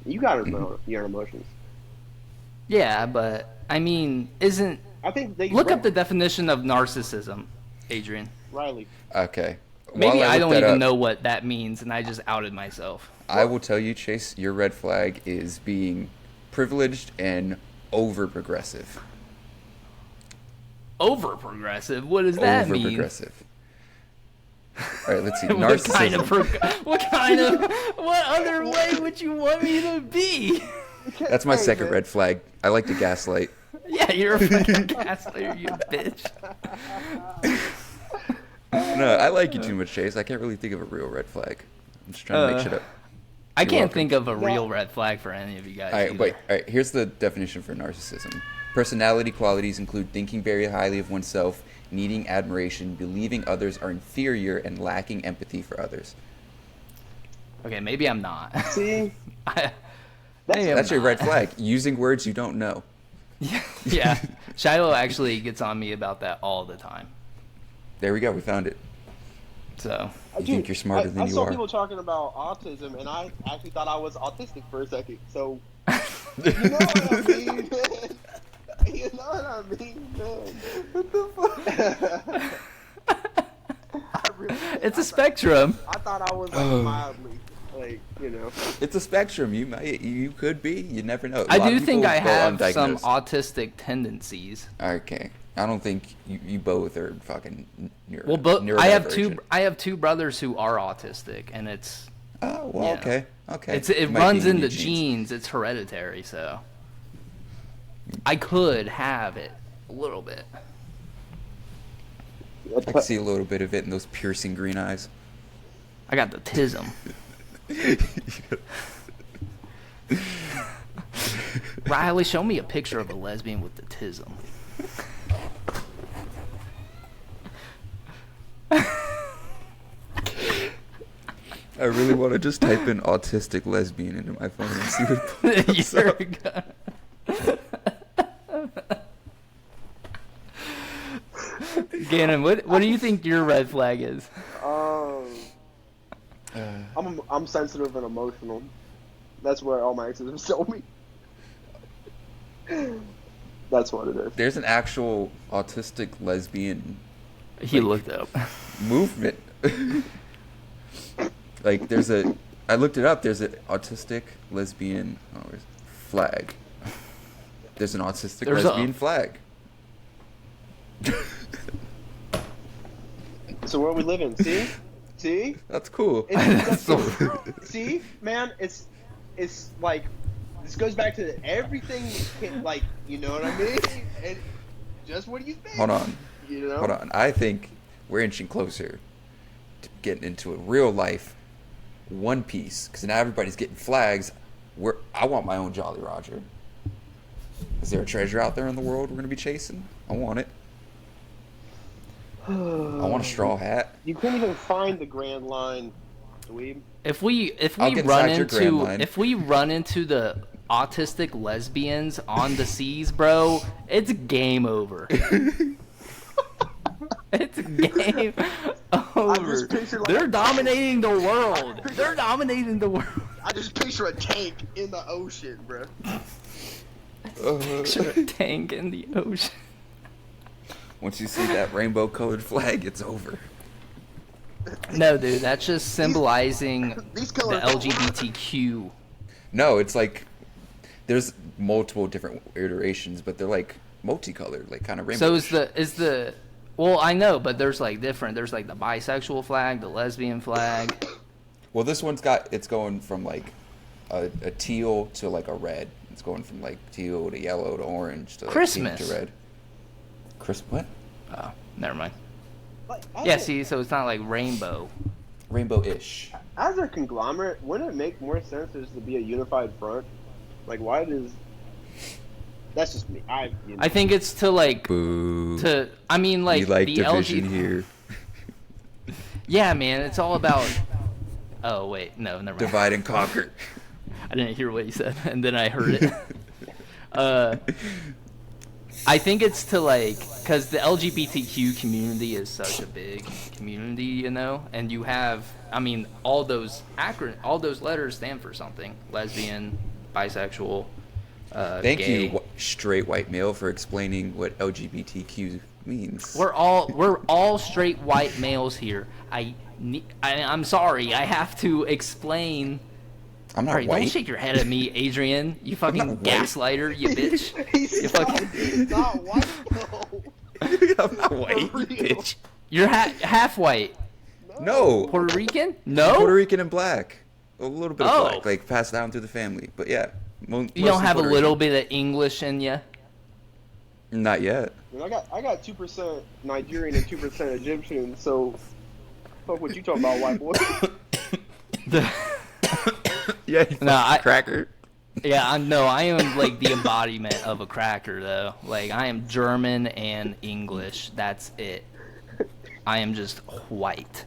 S1: You gotta know your emotions.
S2: Yeah, but I mean, isn't
S1: I think they
S2: look up the definition of narcissism, Adrian.
S1: Riley.
S3: Okay.
S2: Maybe
S3: While
S2: I
S3: look
S2: don't
S3: that
S2: even
S3: up,
S2: know what that means, and I just outed myself.
S3: I will tell you, Chase, your red flag is being privileged and over progressive.
S2: Over progressive? What does that
S3: Over
S2: mean?
S3: progressive. All right, let's see.
S2: What kind
S3: Narcissism.
S2: what other way would you want me to be?
S3: That's my
S1: Hey,
S3: second
S1: man.
S3: red flag. I like to gaslight.
S2: Yeah, you're a fucking gaslighter, you bitch.
S3: No, I like you too much, Chase. I can't really think of a real red flag. I'm just trying to make shit up.
S2: I
S3: You're
S2: can't
S3: welcome.
S2: think of a
S1: No.
S2: real red flag for any of you guys.
S3: All right,
S2: either.
S3: wait. All right, here's the definition for narcissism. Personality qualities include thinking very highly of oneself, needing admiration, believing others are inferior, and lacking empathy for others.
S2: Okay, maybe I'm not.
S1: See,
S2: I am
S3: That's your
S2: not.
S3: red flag. Using words you don't know.
S2: Yeah, Shiloh actually gets on me about that all the time.
S3: There we go. We found it.
S2: So
S3: You think you're smarter than
S1: I
S3: you
S1: saw
S3: are.
S1: people talking about autism, and I actually thought I was autistic for a second. So, you know what I mean, man? You know what I mean, man? What the fuck?
S2: it's a spectrum.
S1: I thought I was like mildly, like, you know.
S3: It's a spectrum. You could be. You never know.
S2: I
S3: A lot
S2: do
S3: of
S2: think
S3: people
S2: I
S3: go
S2: have some
S3: undiagnosed.
S2: autistic tendencies.
S3: Okay. I don't think you both are fucking
S2: Well, I
S3: neurodivergent.
S2: have two brothers who are autistic, and it's
S3: Oh, well,
S2: yeah.
S3: okay. Okay.
S2: it
S3: Might
S2: runs
S3: be
S2: in
S3: your
S2: the genes. It's hereditary, so I could have it a little bit.
S3: I can see a little bit of it in those piercing green eyes.
S2: I got the tism. Riley, show me a picture of a lesbian with the tism.
S3: I really want to just type in autistic lesbian into my phone and see what pops
S2: You're
S3: up.
S2: Gannon, what do you think your red flag is?
S1: I'm sensitive and emotional. That's what all my exes have told me. That's what it is.
S3: There's an actual autistic lesbian
S2: He looked up.
S3: movement. Like I looked it up. There's an autistic lesbian flag. There's an autistic
S2: There's
S3: lesbian flag.
S1: So where we living? See?
S3: That's cool.
S1: See, man, it's like this goes back to everything. Like, you know what I mean? And just what do you think?
S3: Hold on.
S1: You know?
S3: Hold on. I think we're inching closer to getting into a real life One Piece, because now everybody's getting flags. I want my own Jolly Roger. Is there a treasure out there in the world we're gonna be chasing? I want it. I want a straw hat.
S1: You couldn't even find the Grand Line, dweeb.
S2: If we
S3: I'll get inside your Grand Line.
S2: run into the autistic lesbians on the seas, bro, it's game over. It's game over.
S1: picture like
S2: They're
S1: a-
S2: dominating the world. They're dominating the world.
S1: I just picture a tank in the ocean, bro.
S2: Picture a tank in the ocean.
S3: Once you see that rainbow colored flag, it's over.
S2: No, dude, that's just symbolizing
S1: These
S2: the
S1: colors.
S2: LGBTQ.
S3: No, it's like there's multiple different iterations, but they're like multicolored, like kind of rainbow.
S2: So is the well, I know, but there's like different. There's like the bisexual flag, the lesbian flag.
S3: Well, this one's it's going from like a teal to like a red. It's going from like teal to yellow to orange to like
S2: Christmas.
S3: pink to red. What?
S2: Oh, never mind.
S1: Like,
S2: Yeah, see, so it's not like rainbow.
S3: Rainbow-ish.
S1: As a conglomerate, wouldn't it make more sense just to be a unified front? Like, why does? That's just me.
S2: I think it's to like
S3: Boo.
S2: I mean like
S3: we like
S2: the
S3: division here.
S2: Yeah, man, it's all about. Oh wait, no, never mind.
S3: Divide and conquer.
S2: I didn't hear what you said, and then I heard it. I think it's to like, because the LGBTQ community is such a big community, you know, and you have, I mean, all those letters stand for something: lesbian, bisexual,
S3: Thank
S2: gay.
S3: you, straight white male, for explaining what LGBTQ means.
S2: We're all straight white males here. I'm sorry, I have to explain.
S3: I'm not
S2: Alright, don't
S3: white.
S2: shake your head at me, Adrian. You fucking
S3: not white.
S2: gaslighter, you bitch.
S1: He's not white though.
S3: I'm not white,
S1: For real.
S3: bitch.
S2: You're half white.
S3: No.
S2: Puerto Rican? No.
S3: Puerto Rican and black. A little bit of
S2: Oh.
S3: black, like passed down through the family. But yeah,
S2: You don't have a little bit of English in you?
S3: Not yet.
S1: I got 2% Nigerian and 2% Egyptian. So, fuck what you talking about, white boy?
S3: Yeah.
S2: No,
S3: cracker.
S2: Yeah, I am like the embodiment of a cracker, though. Like, I am German and English. That's it. I am just white.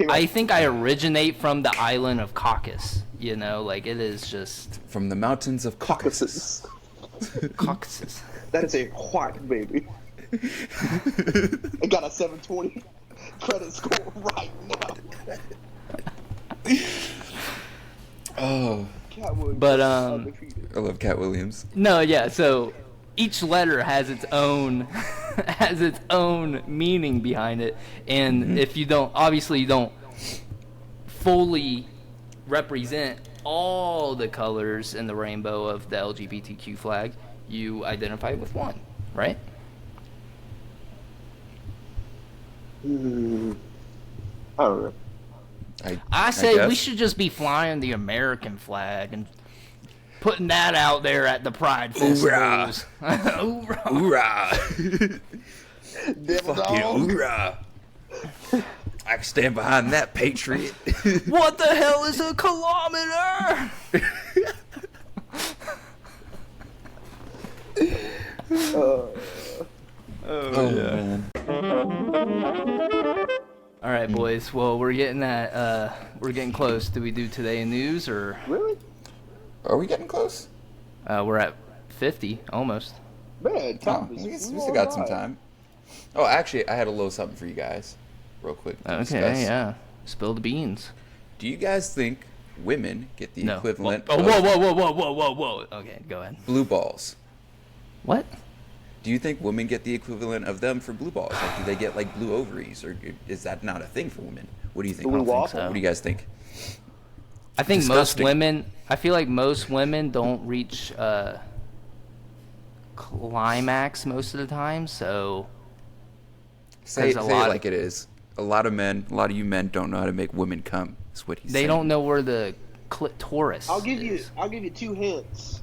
S2: I think I originate from the island of Caucasus. You know, like, it is just...
S3: From the mountains of Caucasus.
S2: Caucasus.
S1: That is a white baby. I got a 720 credit score right now.
S3: Oh.
S1: Cat Williams
S2: But,
S1: undefeated.
S3: I love Cat Williams.
S2: No, yeah, so each letter has its own meaning behind it, and if you don't, obviously you don't fully represent all the colors in the rainbow of the LGBTQ flag, you identify with one, right?
S1: I don't know.
S2: I say we
S3: guess.
S2: should just be flying the American flag and putting that out there at the Pride festivals. Hoorah.
S3: Hoorah!
S1: Devil
S3: Fucking
S1: dog.
S3: hoorah! I can stand behind that patriot.
S2: What the hell is a kilometer?
S3: Oh man.
S2: All right, boys. Well, we're getting close. Do we do today in news or
S1: Really?
S3: Are we getting close?
S2: we're at 50 almost?
S1: Man,
S3: Oh,
S1: time
S3: we
S1: is
S3: still got some time. Oh, actually, I had a little something for you guys, real quick. To
S2: Okay,
S3: discuss.
S2: yeah. Spill the beans.
S3: Do you guys think women get the
S2: No.
S3: equivalent
S2: Oh,
S3: of
S2: whoa. Okay, go ahead.
S3: blue balls?
S2: What?
S3: Do you think women get the equivalent of them for blue balls? Like, do they get like blue ovaries, or is that not a thing for women? What do you think?
S1: Blue waffle?
S2: so.
S3: What do you guys think?
S2: I think
S3: Disgusting.
S2: most women. I feel like most women don't reach climax most of the time. So
S3: Say,
S2: There's a
S3: say
S2: lot
S3: it
S2: of-
S3: like it is. A lot of you men don't know how to make women come. Is what he's
S2: they
S3: saying.
S2: don't know where the clitoris
S1: I'll give you
S2: is.
S1: 2 hints.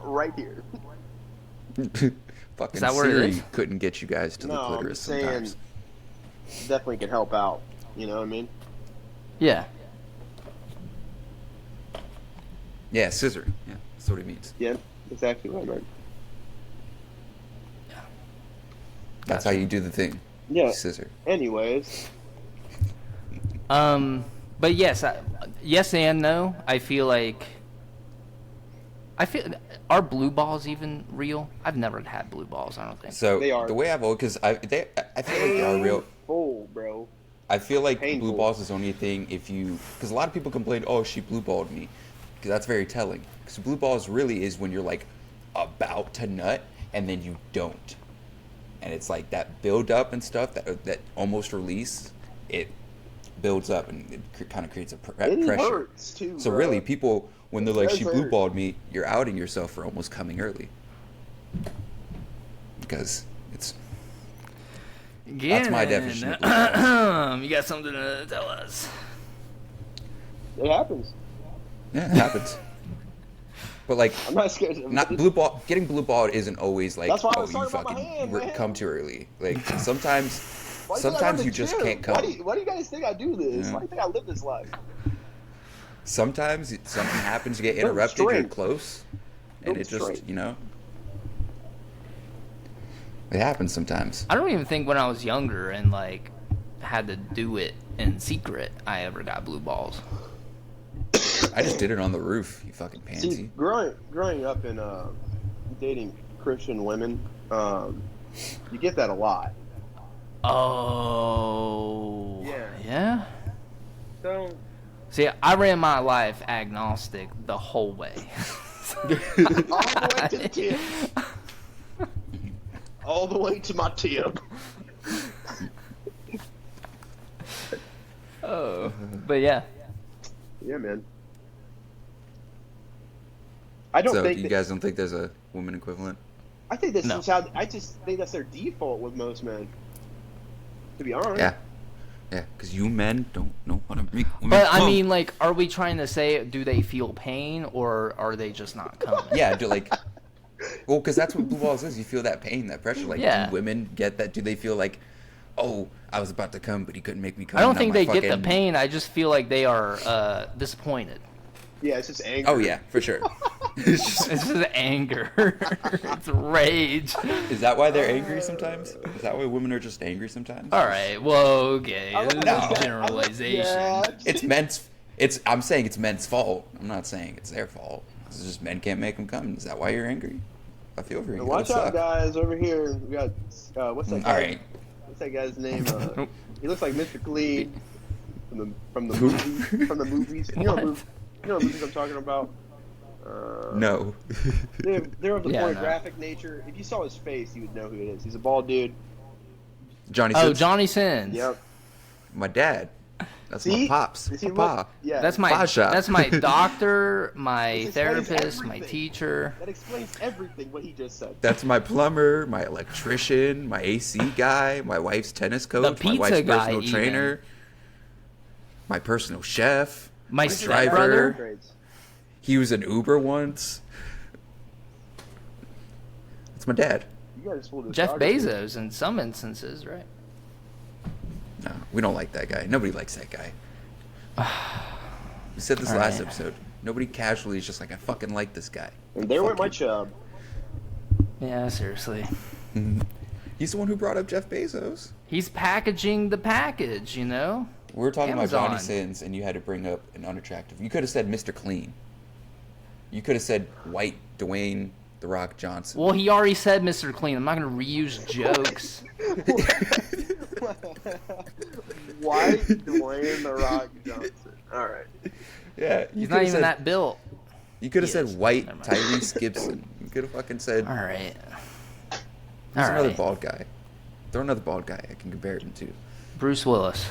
S1: Right here.
S3: Fucking
S2: Is that where it
S3: Siri
S2: is?
S3: couldn't get you guys to the
S1: No, I'm
S3: clitoris
S1: just saying,
S3: sometimes.
S1: definitely can help out. You know what I mean?
S2: Yeah.
S3: Yeah, scissor. Yeah, that's what it means.
S1: Yeah, exactly what I meant.
S3: That's how you do the thing.
S1: Yeah.
S3: Scissor.
S1: Anyways,
S2: But yes, yes and no. I feel are blue balls even real? I've never had blue balls. I don't think.
S3: So
S1: They are.
S3: the way I've always, because I feel like they are real.
S1: full, bro.
S3: I feel like
S1: Painful.
S3: blue balls is only a thing if you, because a lot of people complain, oh, she blue balled me, because that's very telling. Because blue balls really is when you're like about to nut and then you don't, and it's like that build up and stuff that almost release, it builds up and it kind of creates a
S1: It
S3: pressure.
S1: hurts too.
S3: So
S1: bro.
S3: really, people when they're like
S1: does
S3: she blue
S1: hurt.
S3: balled me, you're outing yourself for almost coming early, because it's. That's my definition of blue balls.
S2: You got something to tell us?
S1: It happens.
S3: Yeah, it happens. But like,
S1: I'm not scared of
S3: not blue ball. Getting blue balled isn't always like,
S1: That's why I
S3: oh,
S1: was
S3: you
S1: talking about my hand, man.
S3: come too early. Like sometimes,
S1: Why do you think I
S3: sometimes
S1: go to
S3: you just
S1: gym?
S3: can't come.
S1: Why do you guys think I do this?
S3: Yeah.
S1: Why do you think I live this life?
S3: Sometimes something happens, you get
S1: Build
S3: interrupted, you're
S1: strength.
S3: close, and
S1: Build
S3: it just
S1: strength.
S3: It happens sometimes.
S2: I don't even think when I was younger and like had to do it in secret, I ever got blue balls.
S3: I just did it on the roof. You fucking pansy.
S1: See, growing up in dating Christian women, you get that a lot.
S2: Oh.
S1: Yeah.
S2: Yeah?
S1: So
S2: See, I ran my life agnostic the whole way.
S1: all the way to the tip. All the way to my tip.
S2: Oh. But yeah.
S1: Yeah, man. I don't
S3: So
S1: think
S3: you guys don't think there's a woman equivalent?
S1: I think
S2: No.
S1: I just think that's their default with most men. To be honest.
S3: Yeah. Yeah, because you men don't know how to make women
S2: But I
S3: come.
S2: mean, like, are we trying to say, do they feel pain or are they just not coming?
S3: Yeah, well, because that's what blue balls is. You feel that pain, that pressure. Like,
S2: Yeah.
S3: do women get that? Do they feel like, oh, I was about to come, but he couldn't make me come?
S2: I don't
S3: Now
S2: think
S3: my
S2: they get the
S3: fucking-"
S2: pain. I just feel like they are disappointed.
S1: Yeah, it's just anger.
S3: Oh yeah, for sure. It's just-
S2: It's just anger. It's rage.
S3: is that why they're angry sometimes? Is that why women are just angry sometimes?
S2: All right. Well, okay.
S1: I
S2: This
S1: like
S2: is
S3: No.
S2: a generalization.
S1: Yeah.
S3: It's men's. I'm saying it's men's fault. I'm not saying it's their fault. It's just men can't make them come. Is that why you're angry? I feel for you.
S1: Watch
S3: That
S1: out,
S3: sucks.
S1: guys! Over here, we got what's that guy?
S3: All right.
S1: What's that guy's name? He looks like Mr. Clean from the movies. From the movies. You know,
S2: What?
S1: you know what movies I'm talking about.
S3: No.
S1: They're of the
S2: Yeah, I know.
S1: pornographic nature. If you saw his face, you would know who it is. He's a bald dude.
S3: Johnny.
S2: Oh,
S3: Sins.
S2: Johnny Sins.
S1: Yep.
S3: My dad. That's
S1: See?
S3: my pops.
S1: Does he
S3: Papa.
S1: look- yeah.
S2: That's my
S3: Pasha.
S2: that's my doctor, my
S1: This explains
S2: therapist, my
S1: everything.
S2: teacher.
S1: That explains everything what he just said.
S3: That's my plumber, my electrician, my AC guy, my wife's tennis coach, my
S2: pizza
S3: wife's
S2: guy,
S3: personal
S2: even.
S3: trainer, my personal chef,
S2: My
S1: This is
S3: driver.
S2: stepbrother.
S1: upgrades.
S3: He was an Uber once. It's my dad.
S1: You guys full
S2: Jeff
S1: discography.
S2: Bezos in some instances, right?
S3: No, we don't like that guy. Nobody likes that guy. We said this
S2: All
S3: last
S2: right.
S3: episode. Nobody casually is just like, I fucking like this guy.
S1: And there went my
S3: Fucking-
S1: chub.
S2: Yeah, seriously.
S3: He's the one who brought up Jeff Bezos.
S2: He's packaging the package, you know?
S3: We were talking about Johnny
S2: Amazon.
S3: Sins, and you had to bring up an unattractive. You could have said Mr. Clean. You could have said White Dwayne The Rock Johnson.
S2: Well, he already said Mr. Clean. I'm not going to reuse jokes.
S1: White Dwayne the Rock Johnson. All right.
S3: Yeah, you
S2: He's
S3: could
S2: not
S3: have
S2: even
S3: said,
S2: that built.
S3: You could have
S2: He
S3: said
S2: is.
S3: White
S2: Never mind.
S3: Tyrese Gibson. You could have fucking said.
S2: All right.
S3: There's
S2: All
S3: another
S2: right.
S3: bald guy. Throw another bald guy I can compare him to.
S2: Bruce Willis.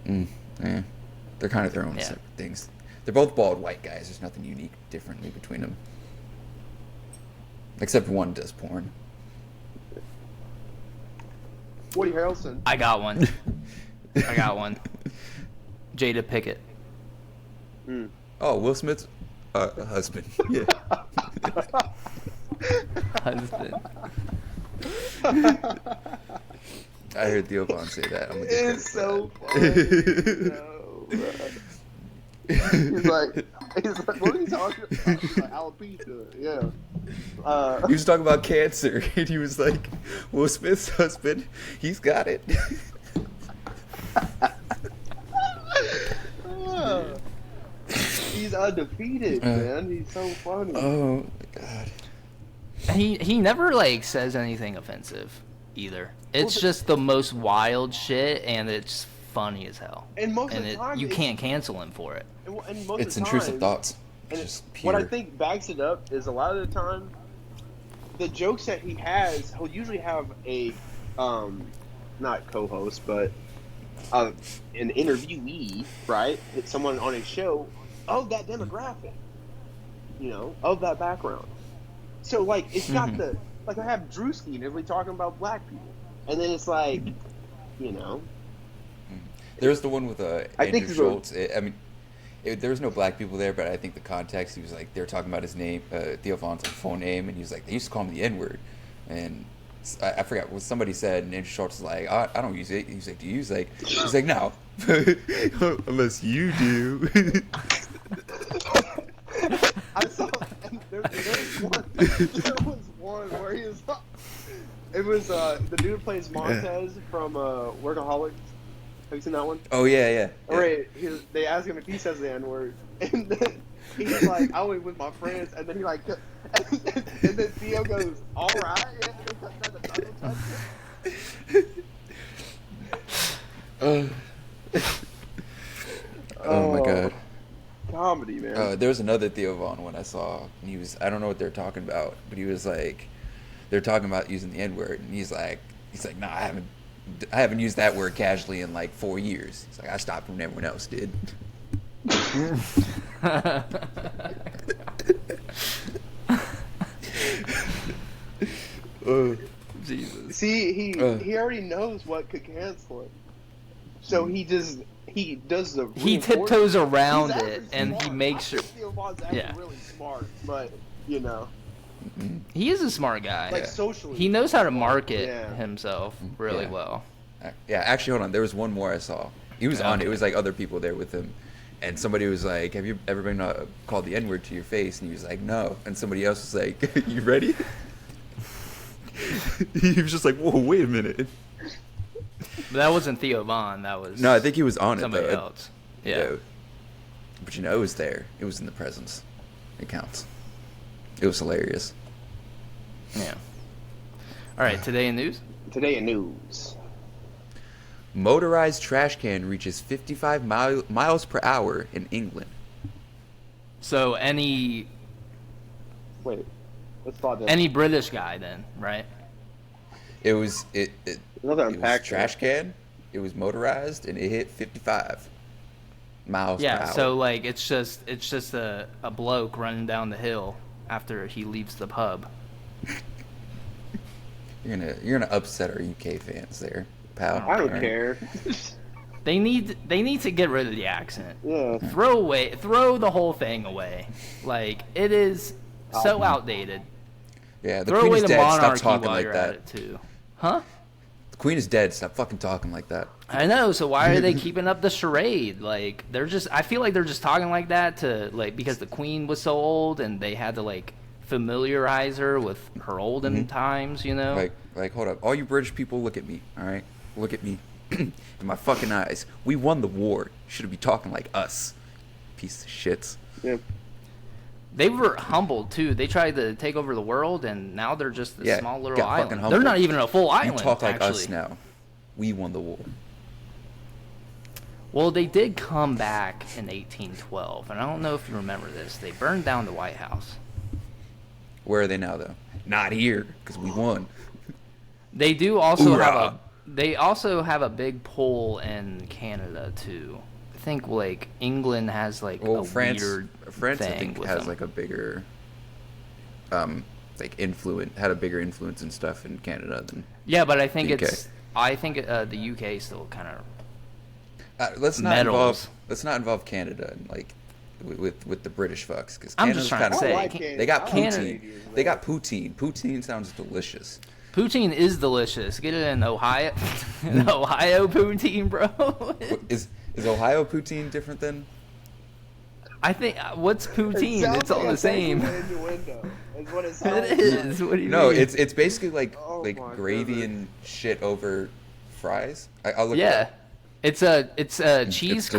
S3: Yeah. They're kind of their own
S2: Yeah.
S3: separate things. They're both bald white guys. There's nothing unique differently between them. Except one does porn.
S1: Woody Harrelson.
S2: I got one. I got one. Jada Pickett.
S1: Mm.
S3: Oh, Will Smith's husband. Yeah.
S2: Husband.
S3: I heard Theo Vaughn say that. I'm gonna get
S1: It's
S3: credit
S1: so
S3: for
S1: funny.
S3: that.
S1: No, he's like, what are you talking about? He's like, alopecia, yeah.
S3: He was talking about cancer, and he was like, Will Smith's husband, he's got it.
S1: He's undefeated, man. He's so funny.
S3: Oh, my God.
S2: He never like says anything offensive either. It's
S1: Well,
S2: just the most wild shit, and it's funny as hell.
S1: And most of
S2: And
S1: the time,
S2: you
S1: it's-
S2: can't cancel him for it.
S1: and most
S3: It's
S1: of the
S3: intrusive
S1: time,
S3: thoughts.
S1: And
S3: It's just pure.
S1: what I think backs it up is a lot of the time, the jokes that he has, he'll usually have a, not co-host, but an interviewee, right? It's someone on his show of that demographic, you know, of that background. So like, it's got the like I have Drewski and everybody talking about black people, and then it's like, you know,
S3: There's the one with
S1: I think
S3: Andrew
S1: the-
S3: Schultz. There was no black people there, but I think the context, he was like, they were talking about his name, Theo Vaughn's full name, and he was like, they used to call him the N-word. And I forgot what somebody said, and Andrew Schultz was like, I don't use it. He's like, do you use it? He's like, no. Unless you do.
S1: I saw there was one where he was. It was the dude who plays Montez from Workaholics. Have you seen that one?
S3: Oh, yeah.
S1: Right. They ask him if he says the N word, and then he's like, "I went with my friends," and then he like, and then Theo goes, "All right."
S3: Oh my God.
S1: Comedy, man.
S3: There was another Theo Vaughn one I saw, and he was, I don't know what they're talking about, but he was like, they're talking about using the N-word, and he's like, nah, I haven't used that word casually in like 4 years. He's like, I stopped when everyone else did.
S2: Jesus.
S1: See, he already knows what could cancel him, So he does the.
S2: He
S1: reinforcement.
S2: tiptoes around
S1: He's
S2: it,
S1: actually
S2: and
S1: smart.
S2: he makes sure.
S1: I think Theo Von's actually
S2: Yeah.
S1: really smart, but you know,
S2: He is a smart guy.
S1: like socially.
S2: He knows how to market
S1: Yeah.
S2: himself really
S3: Yeah.
S2: well.
S3: Yeah, actually, hold on. There was one more I saw. He was on it. It was like other people there with him. And somebody was like, "Have you ever been called the N-word to your face?" And he was like, "No." And somebody else was like, "You ready?" He was just like, "Whoa, wait a minute."
S2: But that wasn't Theo Von. That was
S3: No, I think he was on
S2: somebody
S3: it though.
S2: else. Yeah.
S3: But it was there. It was in the presence. It counts. It was hilarious.
S2: Yeah. All right. Today in news.
S1: Today in news.
S3: Motorized trash can reaches 55 miles per hour in England.
S2: So any
S1: Wait, let's thought that.
S2: any British guy then, right?
S3: It was
S1: Another
S3: it was
S1: unpack
S3: trash can. It was motorized and it hit 55 miles per
S2: Yeah.
S3: hour.
S2: So like it's just a bloke running down the hill after he leaves the pub.
S3: You're gonna upset our UK fans there, pal.
S1: I don't
S3: Alright.
S1: care.
S2: They need to get rid of the accent.
S1: Yeah.
S2: Throw the whole thing away. Like it is so outdated.
S3: Yeah, the
S2: Throw
S3: Queen
S2: away
S3: is
S2: the
S3: dead. Stop
S2: monarchy
S3: talking
S2: while
S3: like
S2: you're at
S3: that.
S2: it too. Huh?
S3: The Queen is dead. Stop fucking talking like that.
S2: I know. So why are they keeping up the charade? Like they're just. I feel like they're just talking like that to like because the Queen was so old and they had to like familiarize her with her olden times. You know.
S3: Like, hold up. All you British people, look at me. All right, look at me. In my fucking eyes. We won the war. Shouldn't be talking like us. Piece of shits.
S1: Yeah.
S2: They were humbled too. They tried to take over the world, and now they're just this
S3: Yeah,
S2: small little
S3: got fucking
S2: island.
S3: humbled.
S2: They're not even a full
S3: You
S2: island.
S3: talk like
S2: actually.
S3: us now. We won the war.
S2: Well, they did come back in 1812, and I don't know if you remember this. They burned down the White House.
S3: Where are they now, though? Not here, because we won.
S2: They do also
S3: Hoorah.
S2: have a. They also have a big pull in Canada too. I think like England has like
S3: Well,
S2: a
S3: France,
S2: weird
S3: France, I
S2: thing
S3: think
S2: with
S3: has
S2: them.
S3: like a bigger, like had a bigger influence and stuff in Canada than.
S2: Yeah, but I think
S3: the UK.
S2: it's. I think the UK still kind of.
S3: Let's not
S2: Medals.
S3: involve Canada and like with the British fucks because
S2: I'm
S3: Canada's
S2: just trying to
S3: kind
S2: say,
S3: of.
S1: Canada.
S3: They got
S1: I like
S3: poutine.
S1: Canadians,
S3: They
S1: though.
S3: got poutine. Poutine sounds delicious.
S2: Poutine is delicious. Get it in Ohio. Ohio poutine, bro.
S3: Is Ohio poutine different than?
S2: I think what's poutine?
S1: It
S2: It's all
S1: sounds
S2: the
S1: like a
S2: same.
S1: sexual innuendo, is what it sounds
S2: It is. What do you
S3: No,
S2: mean?
S3: it's basically like
S1: Oh my
S3: gravy
S1: goodness.
S3: and shit over fries. I'll look. It
S2: Yeah.
S3: up.
S2: It's cheese
S3: delicious.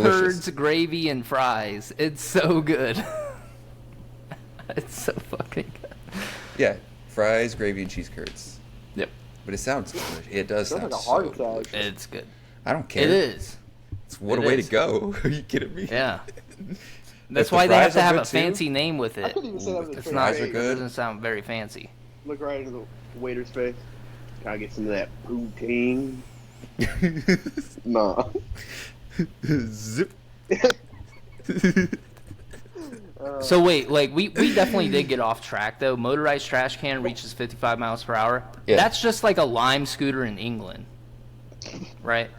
S2: curds, gravy, and fries. It's so good. It's so fucking good.
S3: Yeah, fries, gravy, and cheese curds.
S2: Yep.
S3: But it sounds delicious. It does
S1: Sounds
S3: sound
S1: like a heart
S3: so
S1: attack.
S3: delicious.
S2: It's good.
S3: I don't care.
S2: It is.
S3: It's what a
S2: It
S3: way
S2: is.
S3: to go. Are you kidding me?
S2: Yeah. That's
S3: the
S2: why they have
S3: fries
S2: to
S3: are
S2: have
S3: good
S2: a
S3: too?
S2: fancy name with
S1: I
S2: it.
S1: couldn't even say that was a
S3: The
S2: It's
S1: straight
S2: not.
S3: fries are
S1: face.
S2: It
S3: good.
S2: doesn't sound very fancy.
S1: Look right into the waiter's face. Can I get some of that poutine? Nah.
S3: Zip.
S2: So wait, like we definitely did get off track though. Motorized trash can reaches 55 miles per hour.
S3: Yeah.
S2: That's just like a Lime scooter in England, right?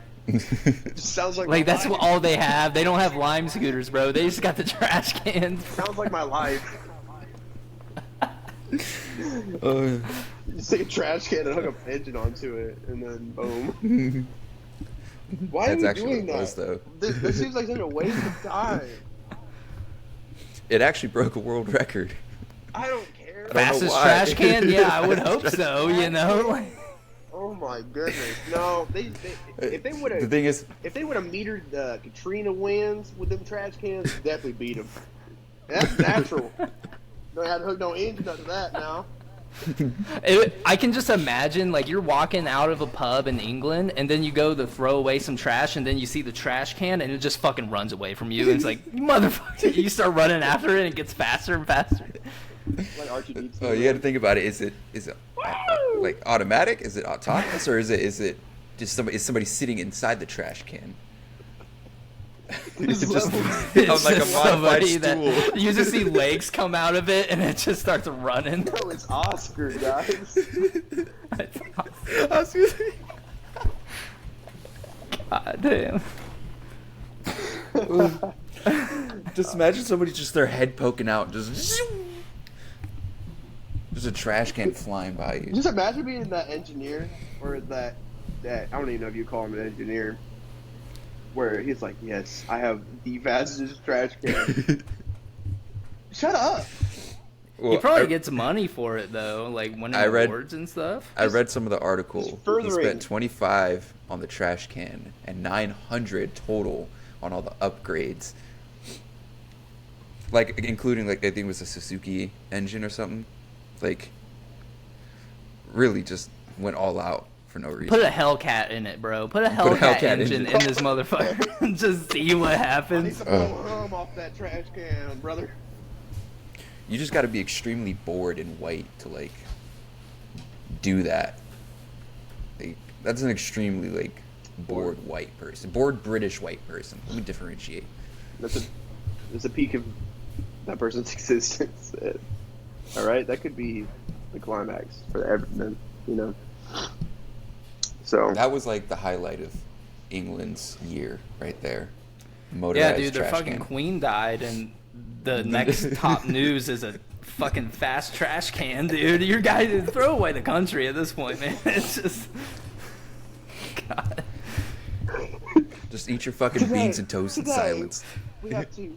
S1: Sounds like
S2: Like
S1: my
S2: that's
S1: life.
S2: all they have. They don't have Lime scooters, bro. They just got the trash cans.
S1: Sounds like my life.
S3: Uh,
S1: Just take a trash can and hook a pigeon onto it, and then boom. Why
S3: That's
S1: are we
S3: actually
S1: doing
S3: what it
S1: that?
S3: was, though.
S1: This seems like such a waste of time.
S3: it actually broke a world record.
S1: I don't care.
S3: I don't know
S2: Fastest
S3: why.
S2: trash can? Yeah, I would hope
S3: Fastest
S2: so. You know.
S1: Oh my goodness! No, if they would
S3: The
S1: have
S3: thing is,
S1: metered the Katrina winds with them trash cans, definitely beat them. That's natural. Don't have to hook no engine up to that now.
S2: I can just imagine like you're walking out of a pub in England and then you go to throw away some trash and then you see the trash can and it just fucking runs away from you and it's like motherfucker, you start running after it and it gets faster and faster.
S1: Like R2D2.
S3: oh, you got to think about it. Is it like automatic? Is it autonomous, or is it just somebody sitting inside the trash can?
S1: This
S3: It's just
S1: level-
S3: on like a
S2: just
S3: modified
S2: somebody
S3: stool.
S2: that you just see legs come out of it and it just starts running.
S1: Bro, it's Oscar, guys.
S2: Damn.
S3: Just imagine somebody just their head poking out, just a trash can flying by you.
S1: Just imagine being that engineer, or that I don't even know if you call him an engineer, where he's like, yes, I have the fastest trash can. Shut up.
S3: Well,
S2: He probably gets money for it though, like winning awards and stuff.
S3: I read some of the article. He
S1: furthering-
S3: spent 25 on the trash can and 900 total on all the upgrades. Like including like I think it was a Suzuki engine or something. Like really just went all out for no reason.
S2: Put a Hellcat in it, bro. Put a Hellcat engine in this motherfucker. Just see what
S1: I need
S2: happens.
S1: some hum off that trash can, brother.
S3: You just got to be extremely bored and white to like do that. Like, that's an extremely like bored white person, bored British white person. Let me differentiate.
S1: That's a peak of that person's existence. All right, that could be the climax for everything, you know. So
S3: That was like the highlight of England's year right there.
S2: Yeah,
S3: Motorized
S2: dude, their
S3: trash
S2: fucking
S3: can.
S2: queen died, and the next top news is a fucking fast trash can, dude. Your guy throw away the country at this point, man. It's just, God.
S3: Just eat your fucking beans and toast in silence.
S1: We have to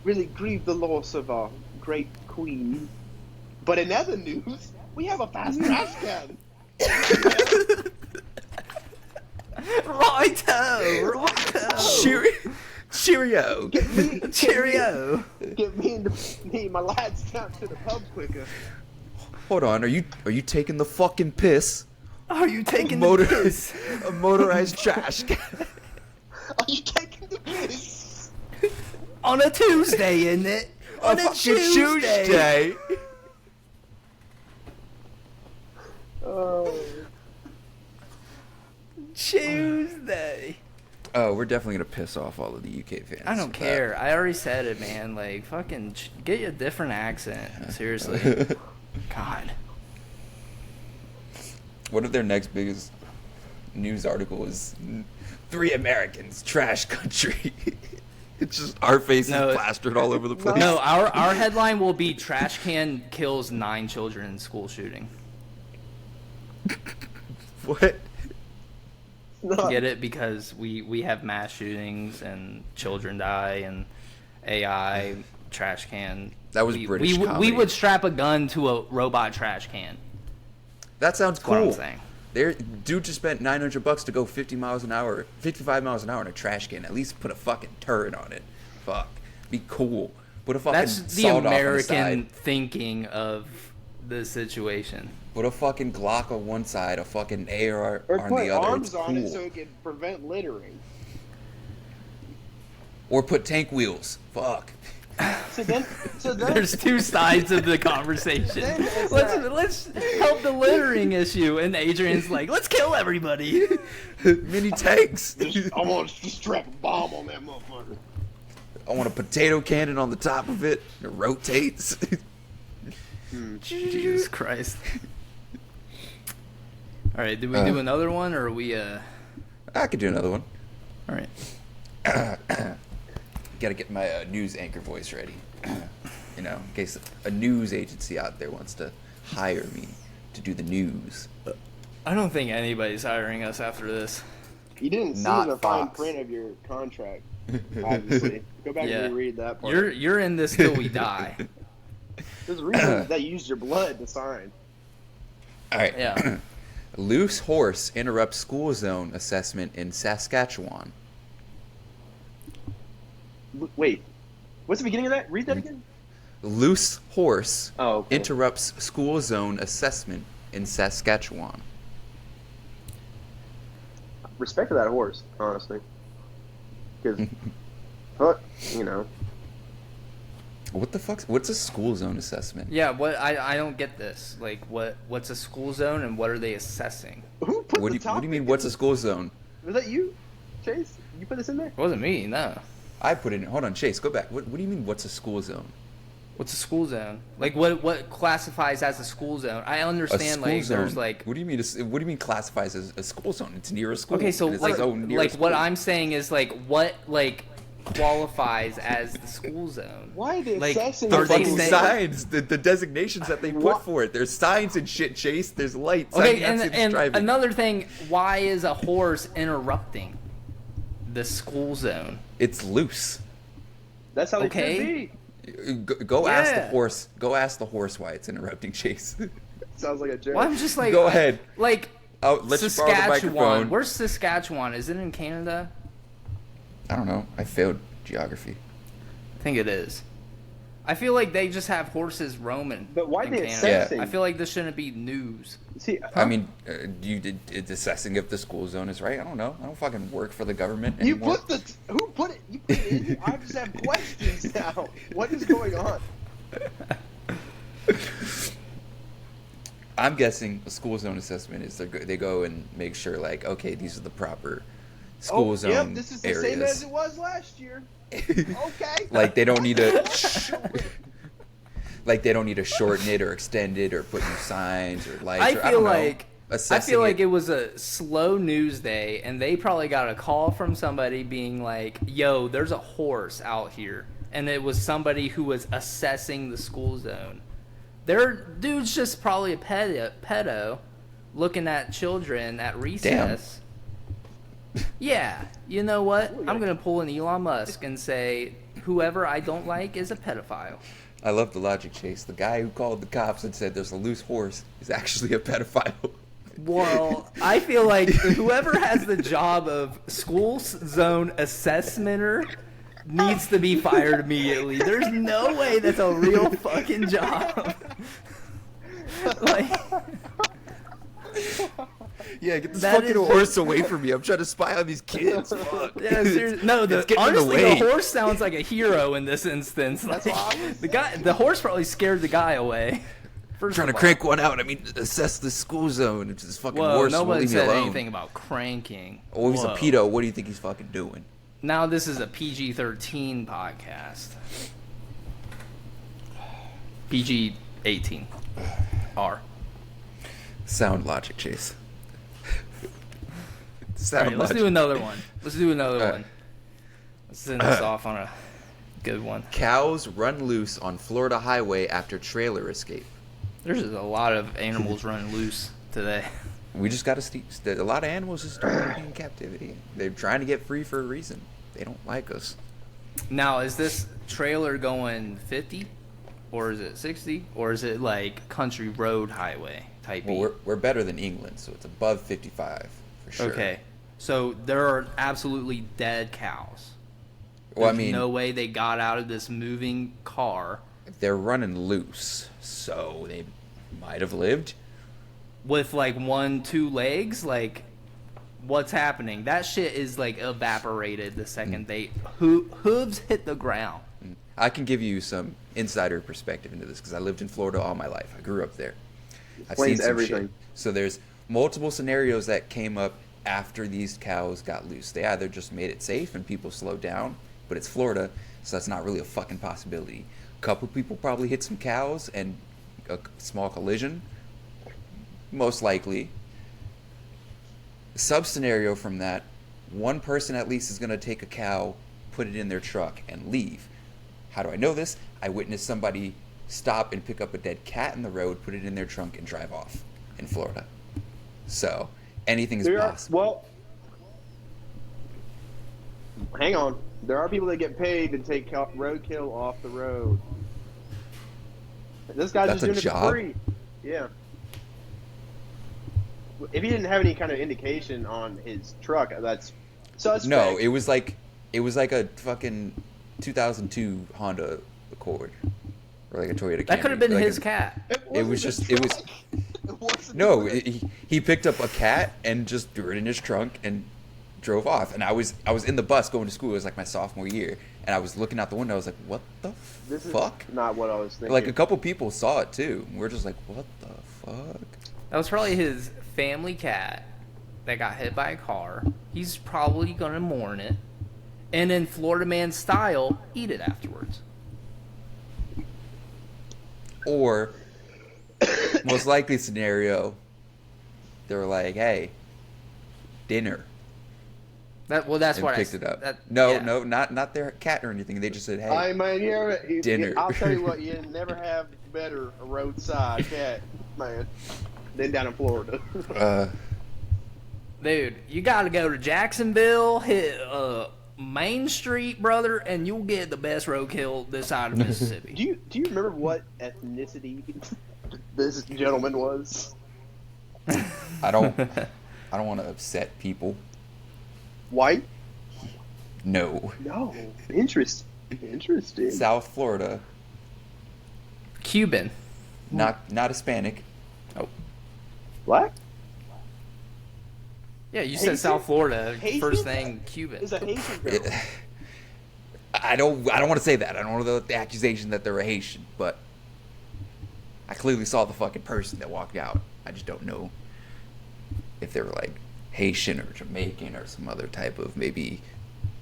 S1: really grieve the loss of our great queen. But in other news, we have a fast trash can.
S2: Righto!
S3: Cheerio.
S2: Cheerio!
S1: Get me and my lads down to the pub quicker.
S3: Hold on, are you taking the fucking piss?
S2: Are you taking the piss?
S3: A motorized trash can.
S1: Are you taking the piss?
S2: On a Tuesday, isn't it? On a
S3: fucking
S2: Tuesday.
S1: Oh.
S2: Tuesday.
S3: Oh, we're definitely gonna piss off all of the UK fans.
S2: I don't
S3: with
S2: care. I already said it, man. Like, fucking get you a different accent. Seriously.
S3: that.
S2: God.
S3: What if their next biggest news article is 3 Americans trash country? It's just our faces
S2: No,
S3: plastered all over the place.
S2: No, our headline will be trash can kills 9 children in school shooting.
S3: What?
S1: No.
S2: Get it? Because we have mass shootings and children die and AI trash can.
S3: That was British
S2: we
S3: comedy.
S2: would strap a gun to a robot trash can.
S3: That sounds
S2: That's what I'm
S3: cool.
S2: saying.
S3: Dude just spent $900 to go 50 miles an hour, 55 miles an hour in a trash can. At least put a fucking turret on it. Fuck, be cool. Put a fucking
S2: That's the
S3: sawed-off on the
S2: American
S3: side.
S2: thinking of the situation.
S3: Put a fucking Glock on one side, a fucking AR
S1: Or
S3: on
S1: put
S3: the other.
S1: arms
S3: It's
S1: on it
S3: cool.
S1: so it can prevent littering.
S3: Or put tank wheels. Fuck.
S1: So then
S2: There's 2 sides of the conversation.
S1: Then it's
S2: Let's help the littering issue, and Adrian's like, let's kill everybody.
S3: Mini tanks.
S1: I want to strap a bomb on that motherfucker.
S3: I want a potato cannon on the top of it. It rotates.
S2: Jesus Christ. All right, did we do another one, or are we?
S3: I could do another one.
S2: All right.
S3: Gotta get my news anchor voice ready. You know, in case a news agency out there wants to hire me to do the news.
S2: I don't think anybody's hiring us after this.
S1: You didn't see
S3: Not
S1: the fine
S3: Fox.
S1: print of your contract, obviously. Go back
S2: Yeah.
S1: and reread that part.
S2: You're in this till we die.
S1: There's a reason that you used your blood to sign.
S3: All right.
S2: Yeah.
S3: Loose horse interrupts school zone assessment in Saskatchewan.
S1: Wait, what's the beginning of that? Read that again.
S3: Loose horse
S1: Oh, okay.
S3: interrupts school zone assessment in Saskatchewan.
S1: Respect to that horse, honestly. Because, fuck, you know.
S3: What the fuck? What's a school zone assessment?
S2: Yeah. What? I don't get this. Like, what's a school zone, and what are they assessing?
S1: Who put
S3: What
S1: the
S3: do you
S1: topic
S3: mean? What's a
S1: in-
S3: school zone?
S1: Was that you, Chase? You put this in there?
S2: It wasn't me. No.
S3: I put it in. Hold on, Chase, go back. What do you mean? What's a school zone?
S2: What's a school zone? Like what classifies as a school zone? I understand like there's like.
S3: What do you mean? What do you mean classifies as a school zone? It's near a school.
S2: Okay, so
S3: and it's
S2: like,
S3: near a
S2: like
S3: school.
S2: what I'm saying is like what like qualifies as the school zone?
S1: Why are they
S2: Like,
S1: assessing
S3: The
S2: are they
S3: fucking
S2: saying-
S3: signs, the designations that they put
S1: What?
S3: for it. There's signs and shit, Chase. There's lights.
S2: Okay,
S3: That's
S2: and
S3: driving.
S2: another thing, why is a horse interrupting the school zone?
S3: It's loose.
S1: That's how they
S2: Okay.
S1: should be.
S3: Go ask the
S2: Yeah.
S3: horse. Go ask the horse why it's interrupting Chase.
S1: Sounds like a joke.
S2: Well, I'm just like,
S3: Go ahead.
S2: Like
S3: I'll let you borrow the
S2: Saskatchewan.
S3: microphone.
S2: Where's Saskatchewan? Is it in Canada?
S3: I don't know. I failed geography.
S2: I think it is. I feel like they just have horses roaming.
S1: But why
S2: in
S1: they
S2: Canada.
S1: assessing?
S2: I feel like this shouldn't be news.
S1: See,
S3: I mean, you did it's assessing if the school zone is right. I don't know. I don't fucking work for the government
S1: you
S3: anymore.
S1: put who put it? You put it in here. I just have questions now. What is going on?
S3: I'm guessing a school zone assessment is they go and make sure like, okay, these are the proper school zone
S1: Yep, this is the
S3: areas.
S1: same as it was last year. Okay.
S3: Like they don't need to like they don't need to shorten it or extend it or put new signs or lights.
S2: I
S3: or,
S2: feel
S3: don't know.
S2: like
S3: Assessing
S2: I feel like it was a slow news day, and they probably got a call from somebody being like, "Yo, there's a horse out here," and it was somebody who was assessing the school zone. Their dude's just probably a pedo looking at children at recess. Yeah, you know what? I'm gonna pull an Elon Musk and say, whoever I don't like is a pedophile.
S3: I love the logic, Chase. The guy who called the cops and said there's a loose horse is actually a pedophile.
S2: Well, I feel like whoever has the job of school zone assessmenter needs to be fired immediately. There's no way that's a real fucking job. Like,
S3: Yeah, get this
S2: That
S3: fucking
S2: is-
S3: horse away from me. I'm trying to spy on these kids. Fuck.
S2: yeah, seriously. No,
S3: It's getting in the
S2: honestly,
S3: way.
S2: the horse sounds like a hero in this instance. Like,
S1: what I was
S2: the horse probably scared the guy away. First
S3: Trying to
S2: of all.
S3: crank one out. I mean, assess the school zone. It's this fucking
S2: Whoa,
S3: horse.
S2: nobody
S3: Leave me
S2: said
S3: alone.
S2: anything about cranking.
S3: Oh, he's a
S2: Whoa.
S3: pedo. What do you think he's fucking doing?
S2: Now this is a PG-13 podcast. PG-18. R.
S3: Sound logic, Chase.
S2: All
S3: Sound
S2: right, let's
S3: logic.
S2: do another one. Let's do another
S3: All right.
S2: one. Let's send this off on a good one.
S3: Cows run loose on Florida highway after trailer escape.
S2: There's a lot of animals running loose today.
S3: We just got to a lot of animals just started in captivity. They're trying to get free for a reason. They don't like us.
S2: Now, is this trailer going 50? Or is it 60? Or is it like country road highway type
S3: Well,
S2: E?
S3: we're better than England, so it's above 55 for sure.
S2: Okay. So there are absolutely dead cows.
S3: Well, I
S2: There's
S3: mean,
S2: no way they got out of this moving car
S3: they're running loose, so they might have lived.
S2: with like 1-2 legs. Like, what's happening? That shit is like evaporated the second they hooves hit the ground.
S3: I can give you some insider perspective into this because I lived in Florida all my life. I grew up there. I've
S1: Explains
S3: some
S1: everything.
S3: shit. So there's multiple scenarios that came up after these cows got loose. They either just made it safe and people slowed down, but it's Florida, so that's not really a fucking possibility. A couple people probably hit some cows and a small collision, most likely. Sub scenario from that, one person at least is going to take a cow, put it in their truck, and leave. How do I know this? I witnessed somebody stop and pick up a dead cat in the road, put it in their trunk, and drive off in Florida. So anything is possible.
S1: Well, hang on. There are people that get paid to take roadkill off the road. This guy's
S3: That's
S1: just
S3: a
S1: doing it
S3: job?
S1: for free. Yeah. If he didn't have any kind of indication on his truck, that's
S3: No,
S1: suspect.
S3: it was like a fucking 2002 Honda Accord, or like a Toyota Camry.
S2: That could have been
S3: Like
S2: his
S3: a-
S2: cat.
S3: It was
S1: wasn't
S3: just-
S1: a
S3: it was-
S1: truck. It wasn't
S3: No,
S1: a truck.
S3: he picked up a cat and just threw it in his trunk and drove off. And I was in the bus going to school. It was like my sophomore year, and I was looking out the window. I was like, "What the
S1: This is
S3: fuck?"
S1: not what I was thinking.
S3: Like a couple people saw it too. We're just like, "What the fuck?"
S2: That was probably his family cat that got hit by a car. He's probably gonna mourn it, and in Florida man style, eat it afterwards.
S3: Or, most likely scenario, they were like, hey, dinner.
S2: That's
S3: And
S2: what
S3: picked
S2: I
S3: it up.
S2: That,
S3: No,
S2: yeah.
S3: no, not their cat or anything. They just said, hey,
S1: I mean,
S3: dinner.
S1: I'll tell you what, you never have better a roadside cat, man, than down in Florida.
S2: Dude, you gotta go to Jacksonville, hit Main Street, brother, and you'll get the best roadkill this side of Mississippi.
S1: Do you remember what ethnicity this gentleman was?
S3: I don't want to upset people.
S1: White?
S3: No.
S1: No. Interesting.
S3: South Florida,
S2: Cuban.
S3: not Hispanic.
S2: Oh.
S1: Black?
S2: Yeah, you
S1: Haitian?
S2: said South Florida.
S1: Haitian?
S2: First thing, Cuban.
S1: Is a Haitian girl.
S3: I don't want to say that. I don't want the accusation that they're a Haitian, but I clearly saw the fucking person that walked out. I just don't know if they were like Haitian or Jamaican or some other type of maybe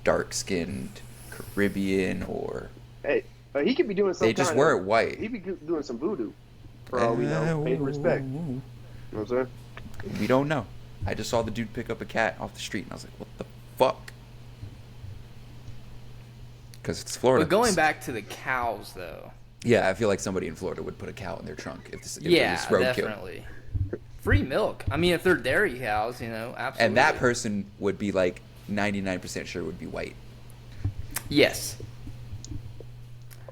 S3: dark-skinned Caribbean or.
S1: Hey, he could be doing some.
S3: They just
S1: kind
S3: weren't
S1: of,
S3: white.
S1: He be doing some voodoo. For all we know, pay respect. You know what I'm saying?
S3: We don't know. I just saw the dude pick up a cat off the street, and I was like, what the fuck? Because it's Florida.
S2: But going back to the cows, though.
S3: Yeah, I feel like somebody in Florida would put a cow in their trunk if this
S2: Yeah,
S3: was roadkill.
S2: definitely. Free milk. I mean, if they're dairy cows, absolutely.
S3: And that person would be like 99% sure would be white.
S2: Yes.